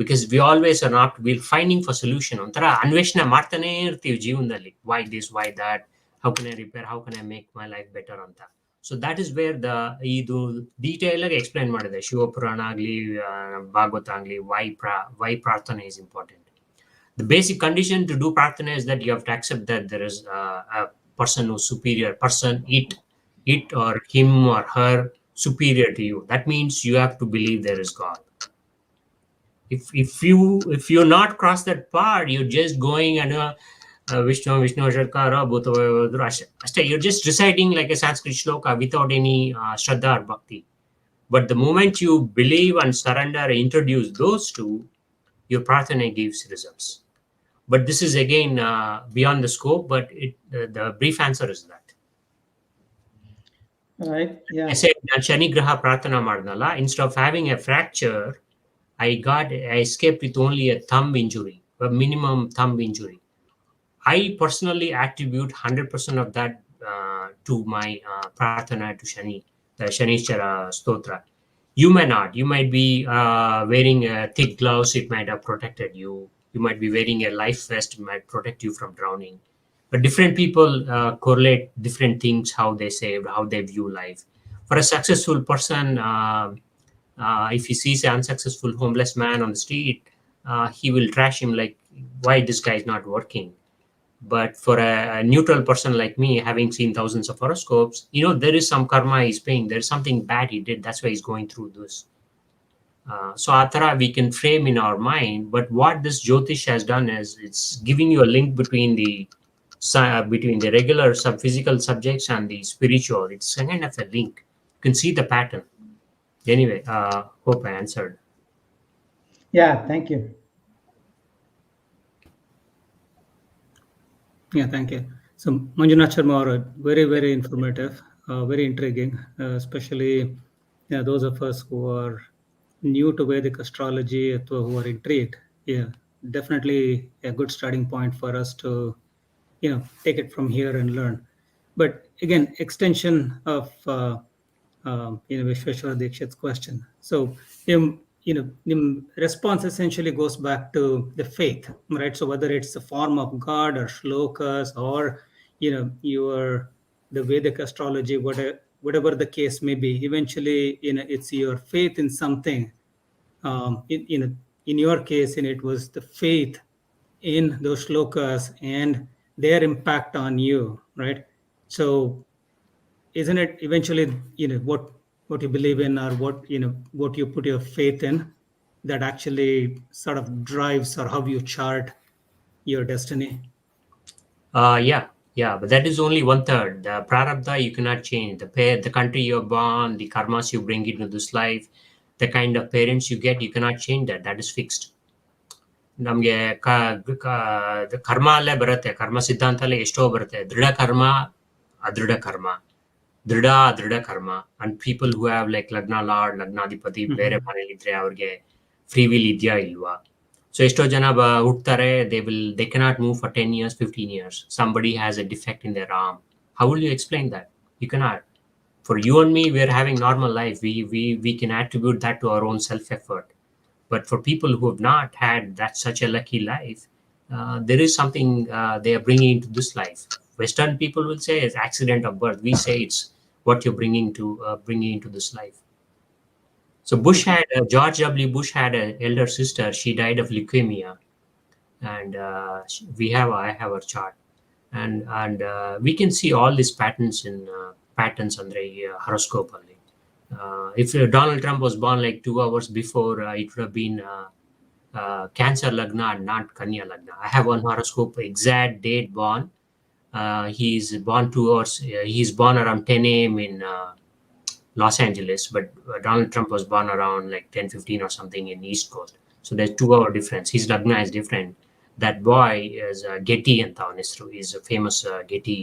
Because we always are not, we're finding for solution. Ontara anveshana ಮಾಡ್ತಾನೆ ಇರ್ತೀವಿ ಜೀವನದಲ್ಲಿ. Why this, why that? How can I repair? How can I make my life better ಅಂತ? So that is where ಇದು detail ಆಗಿ explain ಮಾಡಿದೆ. ಶಿವಪುರಾಣ ಆಗಲಿ, ಭಾಗವತ ಆಗಲಿ, why ಪ್ರಾರ್ಥನೆ is important. The basic condition to do prarthana is that you have to accept that there is a person who's superior, person, it or him or her superior to you. That means you have to believe there is God. If you're not cross that part, you're just going and Vishnu Sharkara Bhutavadru Ashta, you're just reciting like a Sanskrit shloka without any Shraddha or Bhakti. But the moment you believe and surrender and introduce those two, your prarthana gives results. But this is again beyond the scope, but the brief answer is that. Right. Yeah. I said, Shani Graha Prarthana Madnala, instead of having a fracture, I escaped with only a thumb injury, a minimum thumb injury. I personally attribute 100% of that to my prarthana to Shani, the Shanishchara Stotra. You may not. You might be wearing thick gloves. It might have protected you. You might be wearing a life vest. It might protect you from drowning. But different people correlate different things, how they saved, how they view life. For a successful person, if he sees an unsuccessful homeless man on the street, he will trash him like, why this guy is not working? But for a neutral person like me, having seen thousands of horoscopes, there is some karma he's paying. There's something bad he did. That's why he's going through this. So atara we can frame in our mind, but what this Jyotish has done is it's giving you a link between the regular physical subjects and the spiritual. It's kind of a link. You can see the pattern. Anyway, hope I answered. Yeah, thank you. Yeah, thank you. So Manjunath Sharma, very, very informative, very intriguing, especially those of us who are new to Vedic astrology, or who are intrigued. Yeah, definitely a good starting point for us to, take it from here and learn. But again, extension of Vishweshwara Dikshit's question. So, response essentially goes back to the faith, right? So whether it's the form of God or shlokas or the Vedic astrology, whatever the case may be, eventually, it's your faith in something. In your case, it was the faith in those shlokas and their impact on you, right? So isn't it eventually what you believe in, or what you put your faith in, that actually sort of drives or how you chart your destiny? Yeah, but that is only 1/3. The prarabdha you cannot change. The country you're born, the karmas you bring into this life, the kind of parents you get, you cannot change that. That is fixed. ನಮಗೆ ಕರ್ಮ ಅಲ್ಲೇ ಬರುತ್ತೆ, ಕರ್ಮ ಸಿದ್ಧಾಂತ ಅಲ್ಲೇ ಎಷ್ಟೋ ಬರುತ್ತೆ. ದೃಢ ಕರ್ಮ, ಅದೃಢ ಕರ್ಮ, ದೃಢ ಕರ್ಮ. And people who have like ಲಗ್ನ ಲಾರ್ಡ್, ಲಗ್ನಾಧಿಪತಿ ಬೇರೆ ಮನೇಲಿದ್ರೆ ಅವ್ರಿಗೆ ಫ್ರೀ ವಿಲ್ ಇದೆಯಾ ಇಲ್ವಾ? ಸೊ ಎಷ್ಟೋ ಜನ ಹುಟ್ತಾರೆ, they cannot move for 10 years, 15 years. Somebody has a defect in their arm. How will you explain that? You cannot. For you and me, we are having normal life. We can attribute that to our own self-effort. But for people who have not had such a lucky life, there is something they are bringing into this life. Western people will say it's accident of birth. We say it's what you're bringing into this life. So George W. Bush had an elder sister. She died of leukemia, and I have her chart, and we can see all these patterns in patterns andre horoscope alli. If Donald Trump was born like 2 hours before, it would have been Cancer Lagna and not Kanya Lagna. I have one horoscope, exact date born. He's born 2 hours. He's born around 10 a.m. in Los Angeles, but Donald Trump was born around like 10:15 or something in East Coast. So there's 2-hour difference. His Lagna is different. That boy is Getty and Taonisru. He's a famous Getty,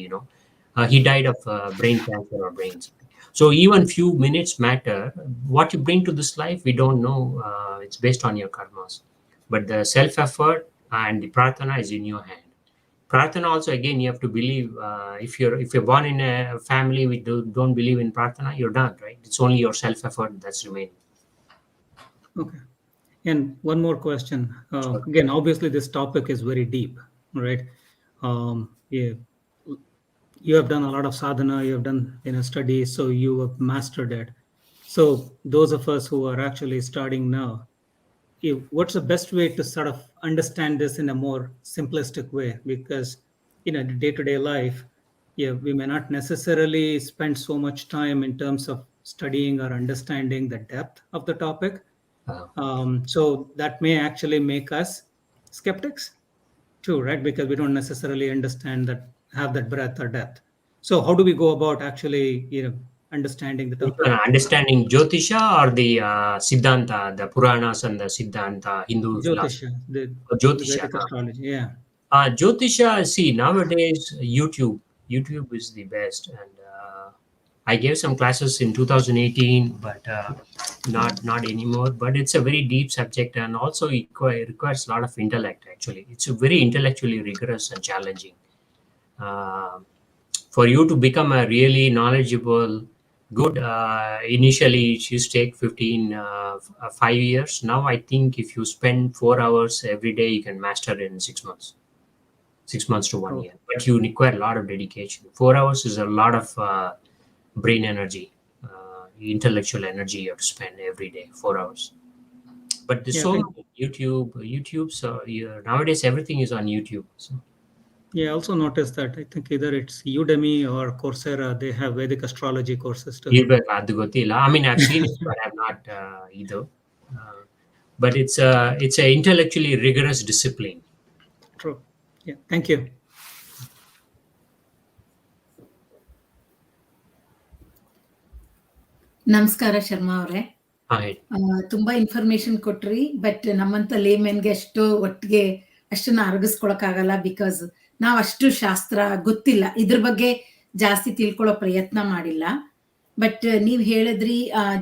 he died of brain cancer or brains. So even few minutes matter. What you bring to this life, we don't know. It's based on your karmas. But the self-effort and the prarthana is in your hand. Prarthana also, again, you have to believe. If you're born in a family we don't believe in prarthana, you're done, right? It's only your self-effort that's remaining. Okay. And one more question. Again, obviously this topic is very deep, right? Yeah. You have done a lot of sadhana, you have done studies, so you have mastered it. So those of us who are actually starting now, what's the best way to sort of understand this in a more simplistic way? Because day-to-day life, we may not necessarily spend so much time in terms of studying or understanding the depth of the topic. So that may actually make us skeptics too, right? Because we don't necessarily have that breadth or depth. So how do we go about actually understanding the topic? Understanding Jyotisha or the Siddhanta, the Puranas and the Siddhanta, Hindu philosophy? Jyotisha, Vedic astrology, yeah. Jyotisha, see, nowadays YouTube is the best, and I gave some classes in 2018, but not anymore. But it's a very deep subject, and also it requires a lot of intellect. Actually, it's a very intellectually rigorous and challenging. For you to become a really knowledgeable, good, initially it used to take 5 years. Now I think if you spend 4 hours every day, you can master it in 6 months. 6 months to 1 year. But you require a lot of dedication. 4 hours is a lot of brain energy, intellectual energy you have to spend every day, 4 hours. But there's so many YouTube. So nowadays everything is on YouTube. So. Yeah, I also noticed that I think either it's Udemy or Coursera, they have Vedic astrology courses too. I mean, I've seen it, but I've not either. But it's a intellectually rigorous discipline. True. Yeah. Thank you. ನಮಸ್ಕಾರ ಶರ್ಮಾ ಅವರೇ. ತುಂಬಾ information ಕೊಟ್ರಿ. But ನಮ್ಮಂತ ಲೇಮೆನ್ಗೆ ಒಟ್ಟಿಗೆ ಅಷ್ಟನ್ನ ಅರಗಿಸ್ಕೊಳಕ್ಕಾಗಲ್ಲ. Because ನಾವ್ ಅಷ್ಟು ಶಾಸ್ತ್ರ ಗೊತ್ತಿಲ್ಲ, ಇದ್ರ ಬಗ್ಗೆ ಜಾಸ್ತಿ ತಿಳ್ಕೊಳ್ಳೋ ಪ್ರಯತ್ನ ಮಾಡಿಲ್ಲ. ಬಟ್ ನೀವ್ ಹೇಳಿದ್ರಿ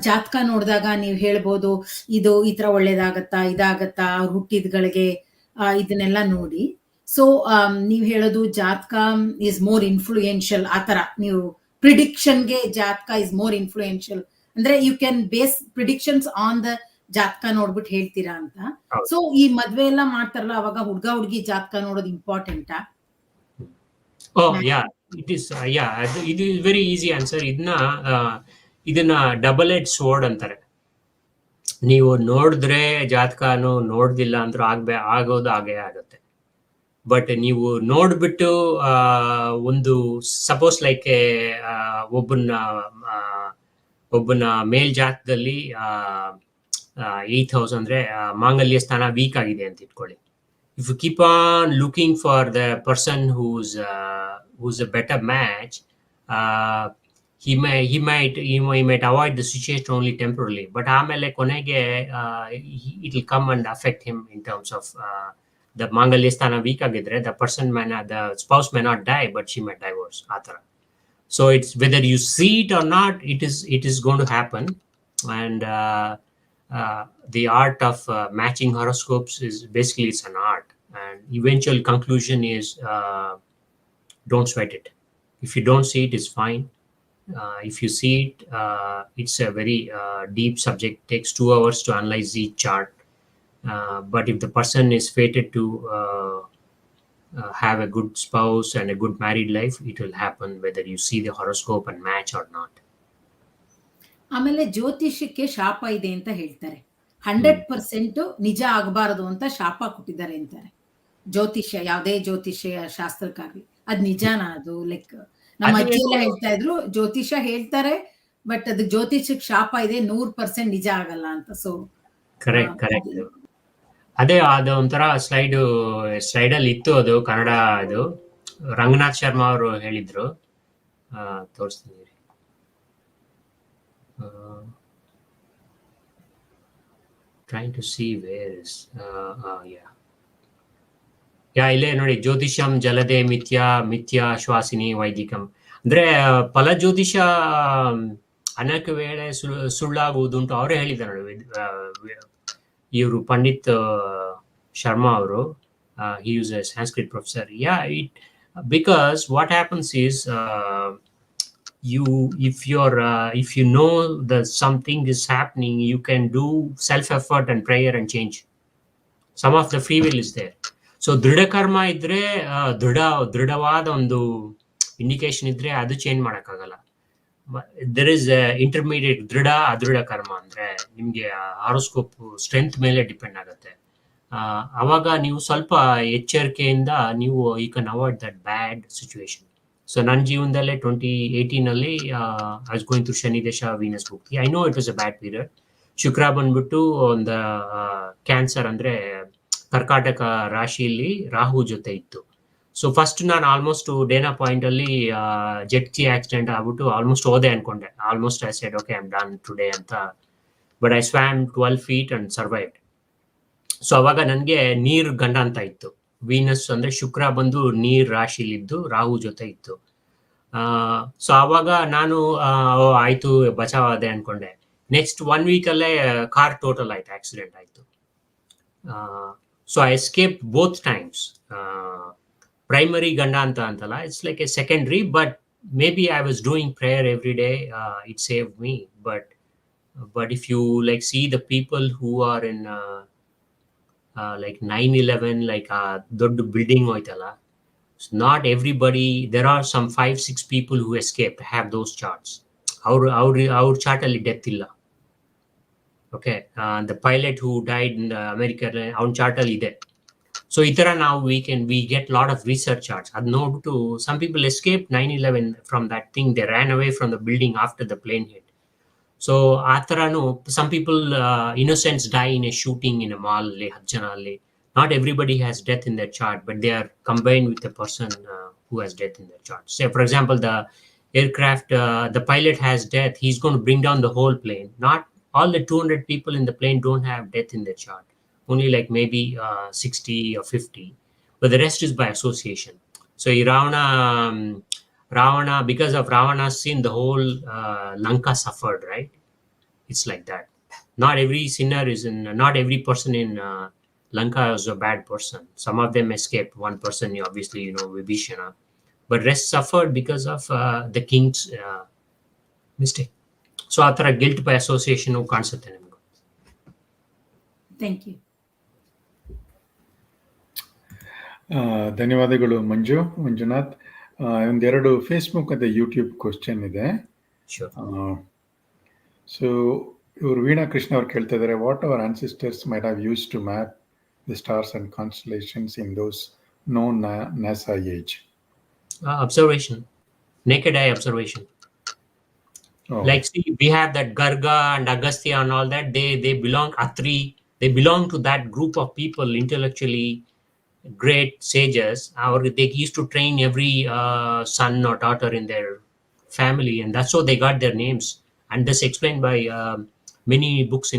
ಜಾತಕ ನೋಡಿದಾಗ ನೀವ್ ಹೇಳ್ಬೋದು ಇದು ಈ ತರ ಒಳ್ಳೇದಾಗತ್ತಾ ಇದಾಗತ್ತಾ ಅವ್ರ ಹುಟ್ಟಿದ್ಗಳಿಗೆ ಇದನ್ನೆಲ್ಲ ನೋಡಿ. ಸೊ ನೀವ್ ಹೇಳೋದು ಜಾತಕ ಇಸ್ ಮೋರ್ ಇನ್ಫ್ಲೂಯೆನ್ಷಿಯಲ್, ಆತರ ನೀವು ಪ್ರಿಡಿಕ್ಷನ್ಗೆ ಜಾತಕ ಇಸ್ ಮೋರ್ ಇನ್ಫ್ಲೂಯೆನ್ಷಿಯಲ್ ಅಂದ್ರೆ you can base predictions on the ಜಾತಕ ನೋಡ್ಬಿಟ್ಟು ಹೇಳ್ತೀರಾ ಅಂತ. ಸೊ ಈ ಮದ್ವೆ ಎಲ್ಲ ಮಾಡ್ತಾರಲ್ಲ ಅವಾಗ ಹುಡ್ಗ ಹುಡ್ಗಿ ಜಾತಕ ನೋಡೋದು ಇಂಪಾರ್ಟೆಂಟಾ? It is it is very easy answer. ಇದನ್ನ ಡಬಲ್ ಎಡ್ ಸ್ವೋರ್ಡ್ ಅಂತಾರೆ. ನೀವು ನೋಡಿದ್ರೆ ಜಾತಕನು, ನೋಡ್ದಿಲ್ಲ ಅಂದ್ರೂ ಆಗೋದು ಆಗೇ ಆಗುತ್ತೆ. ಬಟ್ ನೀವು ನೋಡ್ಬಿಟ್ಟು ಒಂದು ಸಪೋಸ್ ಲೈಕ್ ಒಬ್ಬನ ಮೇಲ್ ಜಾತಕದಲ್ಲಿ 8 ಹೌಸ್ ಅಂದ್ರೆ ಮಾಂಗಲ್ಯ ಸ್ಥಾನ ವೀಕ್ ಆಗಿದೆ ಅಂತ ಇಟ್ಕೊಳ್ಳಿ. If you keep on looking for the person who's a better match, he might avoid the situation only temporarily, but ಆಮೇಲೆ ಕೊನೆಗೆ it will come and affect him in terms of the ಮಾಂಗಲ್ಯ ಸ್ಥಾನ weak ಆಗಿದ್ರೆ the spouse may not die, but she might divorce. ಆತರ. So it's whether you see it or not, it is going to happen. And the art of matching horoscopes is basically it's an art, and eventual conclusion is don't sweat it. If you don't see it, it's fine. If you see it, it's a very deep subject. It takes 2 hours to analyze each chart. But if the person is fated to have a good spouse and a good married life, it will happen whether you see the horoscope and match or not. ಆಮೇಲೆ ಜ್ಯೋತಿಷಕ್ಕೆ ಶಾಪ ಇದೆ ಅಂತ ಹೇಳ್ತಾರೆ. 100% ನಿಜ ಆಗಬಾರದು ಅಂತ ಶಾಪ ಕೊಟ್ಟಿದ್ದಾರೆ ಅಂತಾರೆ. ಜ್ಯೋತಿಷ್ಯ, ಯಾವುದೇ ಜ್ಯೋತಿಷ್ಯ ಶಾಸ್ತ್ರಕ್ಕಾಗ್ಲಿ ಅದ್ ನಿಜಾನ? ಅದು ಲೈಕ್ ನಮ್ಮ ಅಜ್ಜಿ ಎಲ್ಲ ಹೇಳ್ತಾ ಇದ್ರು ಜ್ಯೋತಿಷ್ಯ ಹೇಳ್ತಾರೆ ಬಟ್ ಅದು ಜ್ಯೋತಿಷಕ್ಕೆ ಶಾಪ ಇದೆ, 100% ನಿಜ ಆಗಲ್ಲ ಅಂತ. So correct. ಅದೇ ಅದು ಒಂಥರ ಸ್ಲೈಡಲ್ಲಿ ಇತ್ತು, ಅದು ಕನ್ನಡ. ಅದು ರಂಗನಾಥ್ ಶರ್ಮಾ ಅವರು ಹೇಳಿದ್ರು, ತೋರಿಸ್ತೀನಿ. Trying to see where is ಇಲ್ಲೇ ನೋಡಿ, ಜ್ಯೋತಿಷಂ ಜಲದೆ ಮಿಥ್ಯಾ ಶ್ವಾಸಿನಿ ವೈದಿಕಂ ಅಂದ್ರೆ ಫಲ ಜ್ಯೋತಿಷ ಅನೇಕ ವೇಳೆ ಸುಳ್ಳಾಗುವುದುಂಟು. ಅವರೇ ಹೇಳಿದ್ದಾರೆ ಇವರು ಪಂಡಿತ್ ಶರ್ಮಾ ಅವರು. he is a Sanskrit professor. Because what happens is if you know that something is happening, you can do self effort and prayer and change. Some of the free will is there. So ದೃಢ ಕರ್ಮ ಇದ್ರೆ ದೃಢವಾದ ಒಂದು indication ಇದ್ರೆ ಅದು change ಮಾಡಕ್ಕಾಗಲ್ಲ. there is intermediate ದೃಢ ಅದೃಢ ಕರ್ಮ ಅಂದ್ರೆ ನಿಮ್ಗೆ ಹಾರೋಸ್ಕೋಪ್ ಸ್ಟ್ರೆಂತ್ ಮೇಲೆ ಡಿಪೆಂಡ್ ಆಗುತ್ತೆ. ಅವಾಗ ನೀವು ಸ್ವಲ್ಪ ಎಚ್ಚರಿಕೆಯಿಂದ ನೀವು you can avoid that bad situation. So ನನ್ನ ಜೀವನದಲ್ಲೇ 2018 I was going through Shani ದೇಶ ವೀನಸ್ ಭುಕ್ತಿ. I know it was a bad period. Shukra ಬಂದ್ಬಿಟ್ಟು ಒಂದು ಕ್ಯಾನ್ಸರ್ ಅಂದ್ರೆ ಕರ್ಕಾಟಕ ರಾಶಿಯಲ್ಲಿ ರಾಹು ಜೊತೆ ಇತ್ತು. ಸೊ ಫಸ್ಟ್ ನಾನು ಆಲ್ಮೋಸ್ಟ್ ಡೇನಾ ಪಾಯಿಂಟ್ ಅಲ್ಲಿ ಜೆಟ್ಕಿ ಆಕ್ಸಿಡೆಂಟ್ ಆಗ್ಬಿಟ್ಟು ಆಲ್ಮೋಸ್ಟ್ ಹೋದೆ ಅನ್ಕೊಂಡೆ. Almost I said okay I am done today ಅಂತ. But I swam 12 feet and survived. So ಅವಾಗ ನನಗೆ ನೀರ್ ಗಂಡ ಅಂತ ಇತ್ತು. ವೀನಸ್ ಅಂದ್ರೆ ಶುಕ್ರ ಬಂದು ನೀರ್ ರಾಶಿಲಿದ್ದು ರಾಹು ಜೊತೆ ಇತ್ತು. ಸೊ ಅವಾಗ ನಾನು ಆಯ್ತು ಬಚಾವಾದೆ ಅನ್ಕೊಂಡೆ. ನೆಕ್ಸ್ಟ್ 1 week ಅಲ್ಲೇ ಕಾರ್ ಟೋಟಲ್ ಆಯ್ತು, ಆಕ್ಸಿಡೆಂಟ್ ಆಯ್ತು. So I escape both times. Primary ಗಂಡ ಅಂತಲ್ಲ, it's like a secondary. But maybe I was doing prayer every day, it save me. But if you like see the people who are in like 9/11, like ದೊಡ್ಡ building ಹೋಯ್ತಲ್ಲ, not everybody, there are some 5-6 people who escaped, have those charts. our chart ಅಲ್ಲಿ death ಇಲ್ಲ. Okay, the pilot who died in America, ಅವನ chart ಅಲ್ಲಿ ಇದೆ. So ಈ ತರ ನಾವು we get lot of research charts. ಅದ್ ನೋಡ್ಬಿಟ್ಟು some people escaped 9/11 from that thing. They ran away from the building after the plane hit. So ಆ ಥರನೂ some people innocents die in a shooting in a mall ಅಲ್ಲಿ 10 ಜನ ಅಲ್ಲಿ. Not everybody has death in their chart, but they are combined with a person who has death in their chart. Say, for example, the aircraft, the pilot has death, he's going to bring down the whole plane. Not all the 200 people in the plane don't have death in their chart. Only like maybe 60 or 50. But the rest is by association. So Ravana, because of Ravana's sin, the whole Lanka suffered, right? It's like that. Not every sinner is in, not every person in Lanka is a bad person. Some of them escaped. One person, obviously, Vibhishana. But rest suffered because of the king's mistake. So ಆ ಥರ guilt by association ಕಾಣಿಸುತ್ತೆ ನಿಮ್ಗೆ. Thank you. ಧನ್ಯವಾದಗಳು ಮಂಜುನಾಥ್. ಒಂದೆರಡು Facebook ಮತ್ತು YouTube question ಇದೆ. So ಇವರು ವೀಣಾ ಕೃಷ್ಣ ಅವ್ರು ಕೇಳ್ತಾ ಇದ್ದಾರೆ, what our ancestors might have use to map the stars and constellations in those known NASA age? Observation, naked eye observation. Like, see, we have that Garga and Agastya and all that. They belong, Atri, they belong to that group of people, intellectually great sages. They used to train every son or daughter in their family, and that's how they got their names. And that's explained by many books,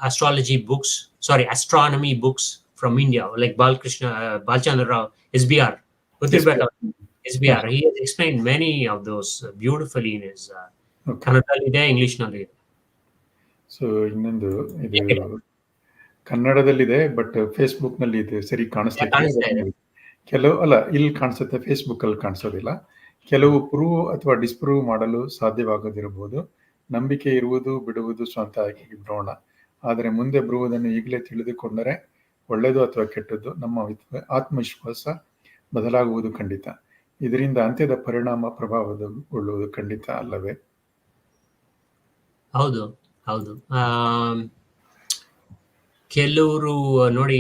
astronomy books from India, like Balchandra Rao, SBR. SBR. He has explained many of those beautifully in his Kannada, English nalli. So ಇನ್ನೊಂದು ಇದು ಕನ್ನಡದಲ್ಲಿದೆ, but Facebook ನಲ್ಲಿ ಇದೆ, ಸರಿ ಕಾಣಿಸ್ತಾ ಕೆಲವು ಇಲ್ಲಿ ಕಾಣಿಸುತ್ತೆ, Facebook ಅಲ್ಲಿ ಕಾಣಿಸೋದಿಲ್ಲ. ಕೆಲವು ಪ್ರೂವ್ ಅಥವಾ ಡಿಸ್ಪ್ರೂವ್ ಮಾಡಲು ಸಾಧ್ಯವಾಗದಿರಬಹುದು. ನಂಬಿಕೆ ಇರುವುದು ಬಿಡುವುದು ಸ್ವಂತ ಆಗಿ ಭ್ರೂಣ, ಆದರೆ ಮುಂದೆ ಬರುವುದನ್ನು ಈಗಲೇ ತಿಳಿದುಕೊಂಡರೆ ಒಳ್ಳೆಯದು ಅಥವಾ ಕೆಟ್ಟದ್ದು. ನಮ್ಮ ಆತ್ಮವಿಶ್ವಾಸ ಬದಲಾಗುವುದು ಖಂಡಿತ. ಇದರಿಂದ ಅಂತ್ಯದ ಪರಿಣಾಮ ಪ್ರಭಾವಗೊಳ್ಳುವುದು ಖಂಡಿತ ಅಲ್ಲವೇ? ಹೌದು. ಕೆಲವರು ನೋಡಿ,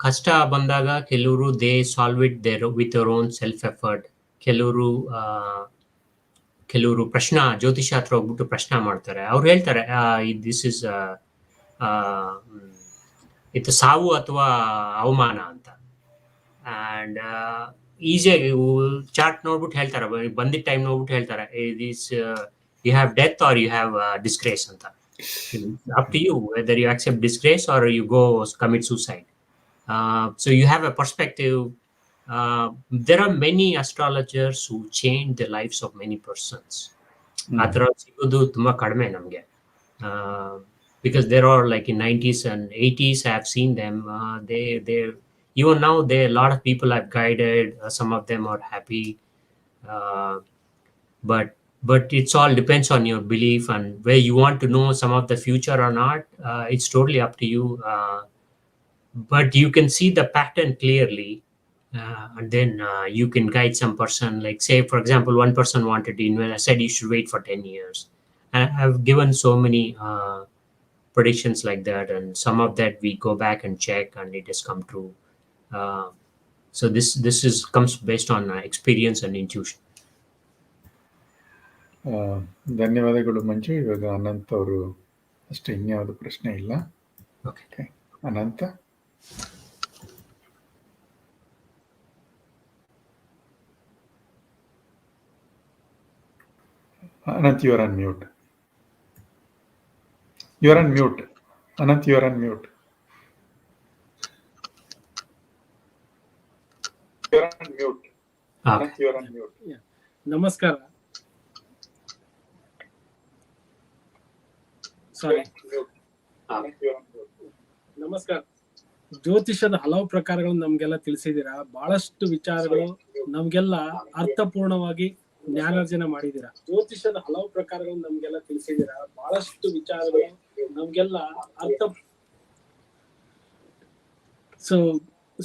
ಕಷ್ಟ ಬಂದಾಗ ಕೆಲವರು they solve it with our own self effort. ಕೆಲವರು ಜ್ಯೋತಿಷ ಹತ್ರ ಹೋಗ್ಬಿಟ್ಟು ಪ್ರಶ್ನೆ ಮಾಡ್ತಾರೆ. ಅವ್ರು ಹೇಳ್ತಾರೆ ದಿಸ್ ಇಸ್ ಇದು ಸಾವು ಅಥವಾ ಅವಮಾನ ಅಂತ. ಅಂಡ್ ಈಸಿಯಾಗಿ ಚಾರ್ಟ್ ನೋಡ್ಬಿಟ್ಟು ಹೇಳ್ತಾರೆ, ಬಂದಿದ್ದ ಟೈಮ್ ನೋಡ್ಬಿಟ್ಟು ಹೇಳ್ತಾರೆ, this you have death or you have disgrace ಅಂತ. Up to you whether you accept disgrace or you go commit suicide. So you have a perspective. There are many astrologers who change the lives of many persons. ಅದರ ಸಿಗೋದು ತುಂಬಾ ಕಡಿಮೆ ನಮಗೆ, because there are like in 90s and 80s I have seen them. They even now a lot of people I've guided. Some of them are happy, but it's all depends on your belief and where you want to know some of the future or not. It's totally up to you, but you can see the pattern clearly, and then you can guide some person. Like, say for example, one person wanted to invest. I said you should wait for 10 years, and I've given so many predictions like that, and some of that we go back and check and it has come true. So this comes based on experience and intuition. ಧನ್ಯವಾದಗಳು ಮಂಜು. ಇವಾಗ ಅನಂತ್ ಅವರು ಅಷ್ಟೇ, ಇನ್ಯಾವುದು ಪ್ರಶ್ನೆ ಇಲ್ಲ. Okay Ananta. Anant you are on mute. Anant you are on mute. ನಮಸ್ಕಾರ. ನಮಸ್ಕಾರ. ಜ್ಯೋತಿಷದ ಹಲವು ಪ್ರಕಾರಗಳನ್ನು ನಮ್ಗೆಲ್ಲ ತಿಳಿಸಿದೀರಾ. ಬಹಳಷ್ಟು ವಿಚಾರಗಳು ನಮ್ಗೆಲ್ಲ ಅರ್ಥಪೂರ್ಣವಾಗಿ ಜ್ಞಾನಾರ್ಜನೆ ಮಾಡಿದೀರಾ.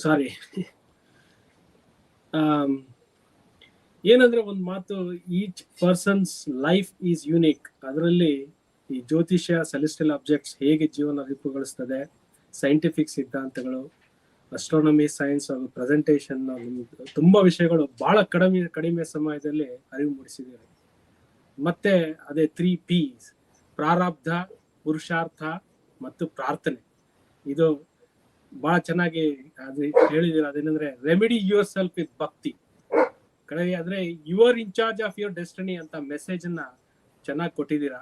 ಸಾರಿ, ಏನಂದ್ರೆ ಒಂದು ಮಾತು, each person's life is unique. ಅದರಲ್ಲಿ ಈ ಜ್ಯೋತಿಷ್ಯ, ಸೆಲೆಸ್ಟಿಯಲ್ ಆಬ್ಜೆಕ್ಟ್ಸ್ ಹೇಗೆ ಜೀವನ ರೂಪುಗೊಳಿಸ್ತದೆ, ಸೈಂಟಿಫಿಕ್ ಸಿದ್ಧಾಂತಗಳು, ಅಸ್ಟ್ರಾನಮಿ ಸೈನ್ಸ್, ಪ್ರೆಸೆಂಟೇಷನ್, ತುಂಬಾ ವಿಷಯಗಳು ಬಹಳ ಕಡಿಮೆ ಸಮಯದಲ್ಲಿ ಅರಿವು ಮೂಡಿಸಿದ್ದಾರೆ. ಮತ್ತೆ ಅದೇ 3 P's, ಪ್ರಾರಬ್ಧ, ಪುರುಷಾರ್ಥ ಮತ್ತು ಪ್ರಾರ್ಥನೆ. ಇದು ಬಹಳ ಚೆನ್ನಾಗಿ ಅದು ಹೇಳಿದಿರ. ಅದೇನಂದ್ರೆ ರೆಮಿಡಿ ಯುವರ್ ಸೆಲ್ಫ್ ವಿತ್ ಭಕ್ತಿ. ಕಡೆಗೆ ಆದ್ರೆ your in charge of your destiny ಅಂತ ಮೆಸೇಜ್ ಅನ್ನ ಚೆನ್ನಾಗಿ ಕೊಟ್ಟಿದ್ದೀರಾ.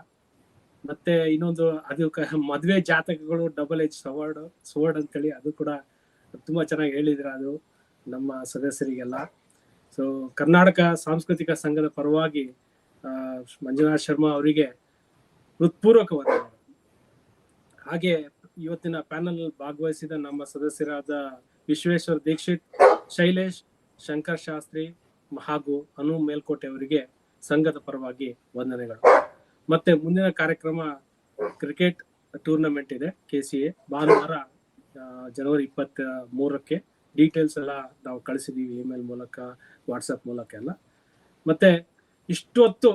ಮತ್ತೆ ಇನ್ನೊಂದು ಅದು ಮದ್ವೆ ಜಾತಕಗಳು ಡಬಲ್ ಎಜ್ ಸ್ವರ್ಡ್ ಅಂತೇಳಿ ಅದು ಕೂಡ ತುಂಬಾ ಚೆನ್ನಾಗಿ ಹೇಳಿದಿರ ಅದು ನಮ್ಮ ಸದಸ್ಯರಿಗೆಲ್ಲ. ಸೊ ಕರ್ನಾಟಕ ಸಾಂಸ್ಕೃತಿಕ ಸಂಘದ ಪರವಾಗಿ ಮಂಜುನಾಥ್ ಶರ್ಮಾ ಅವರಿಗೆ ಹೃತ್ಪೂರ್ವಕವಾದ. ಹಾಗೆ ಇವತ್ತಿನ ಪ್ಯಾನಲ್ ಭಾಗವಹಿಸಿದ ನಮ್ಮ ಸದಸ್ಯರಾದ ವಿಶ್ವೇಶ್ವರ್ ದೀಕ್ಷಿತ್, ಶೈಲೇಶ್, ಶಂಕರ್ ಶಾಸ್ತ್ರಿ ಹಾಗೂ ಅನು ಮೇಲ್ಕೋಟೆ ಅವರಿಗೆ ಸಂಘದ ಪರವಾಗಿ ವಂದನೆಗಳು. ಮತ್ತೆ ಮುಂದಿನ ಕಾರ್ಯಕ್ರಮ ಕ್ರಿಕೆಟ್ ಟೂರ್ನಮೆಂಟ್ ಇದೆ KCA, ಭಾನುವಾರ ಜನವರಿ 23ಕ್ಕೆ. ಡೀಟೇಲ್ಸ್ ಎಲ್ಲ ನಾವು ಕಳಿಸಿದೀವಿ ಇಮೇಲ್ ಮೂಲಕ, ವಾಟ್ಸಪ್ ಮೂಲಕ ಎಲ್ಲ. ಮತ್ತೆ ಇಷ್ಟೊತ್ತು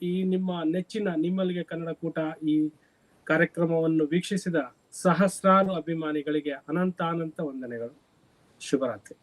ಈ ನಿಮ್ಮ ನೆಚ್ಚಿನ ನಿಮ್ಮಲ್ಲಿಗೆ ಕನ್ನಡ ಕೂಟ ಈ ಕಾರ್ಯಕ್ರಮವನ್ನು ವೀಕ್ಷಿಸಿದ ಸಹಸ್ರಾರು ಅಭಿಮಾನಿಗಳಿಗೆ ಅನಂತ ವಂದನೆಗಳು. ಶುಭರಾತ್ರಿ.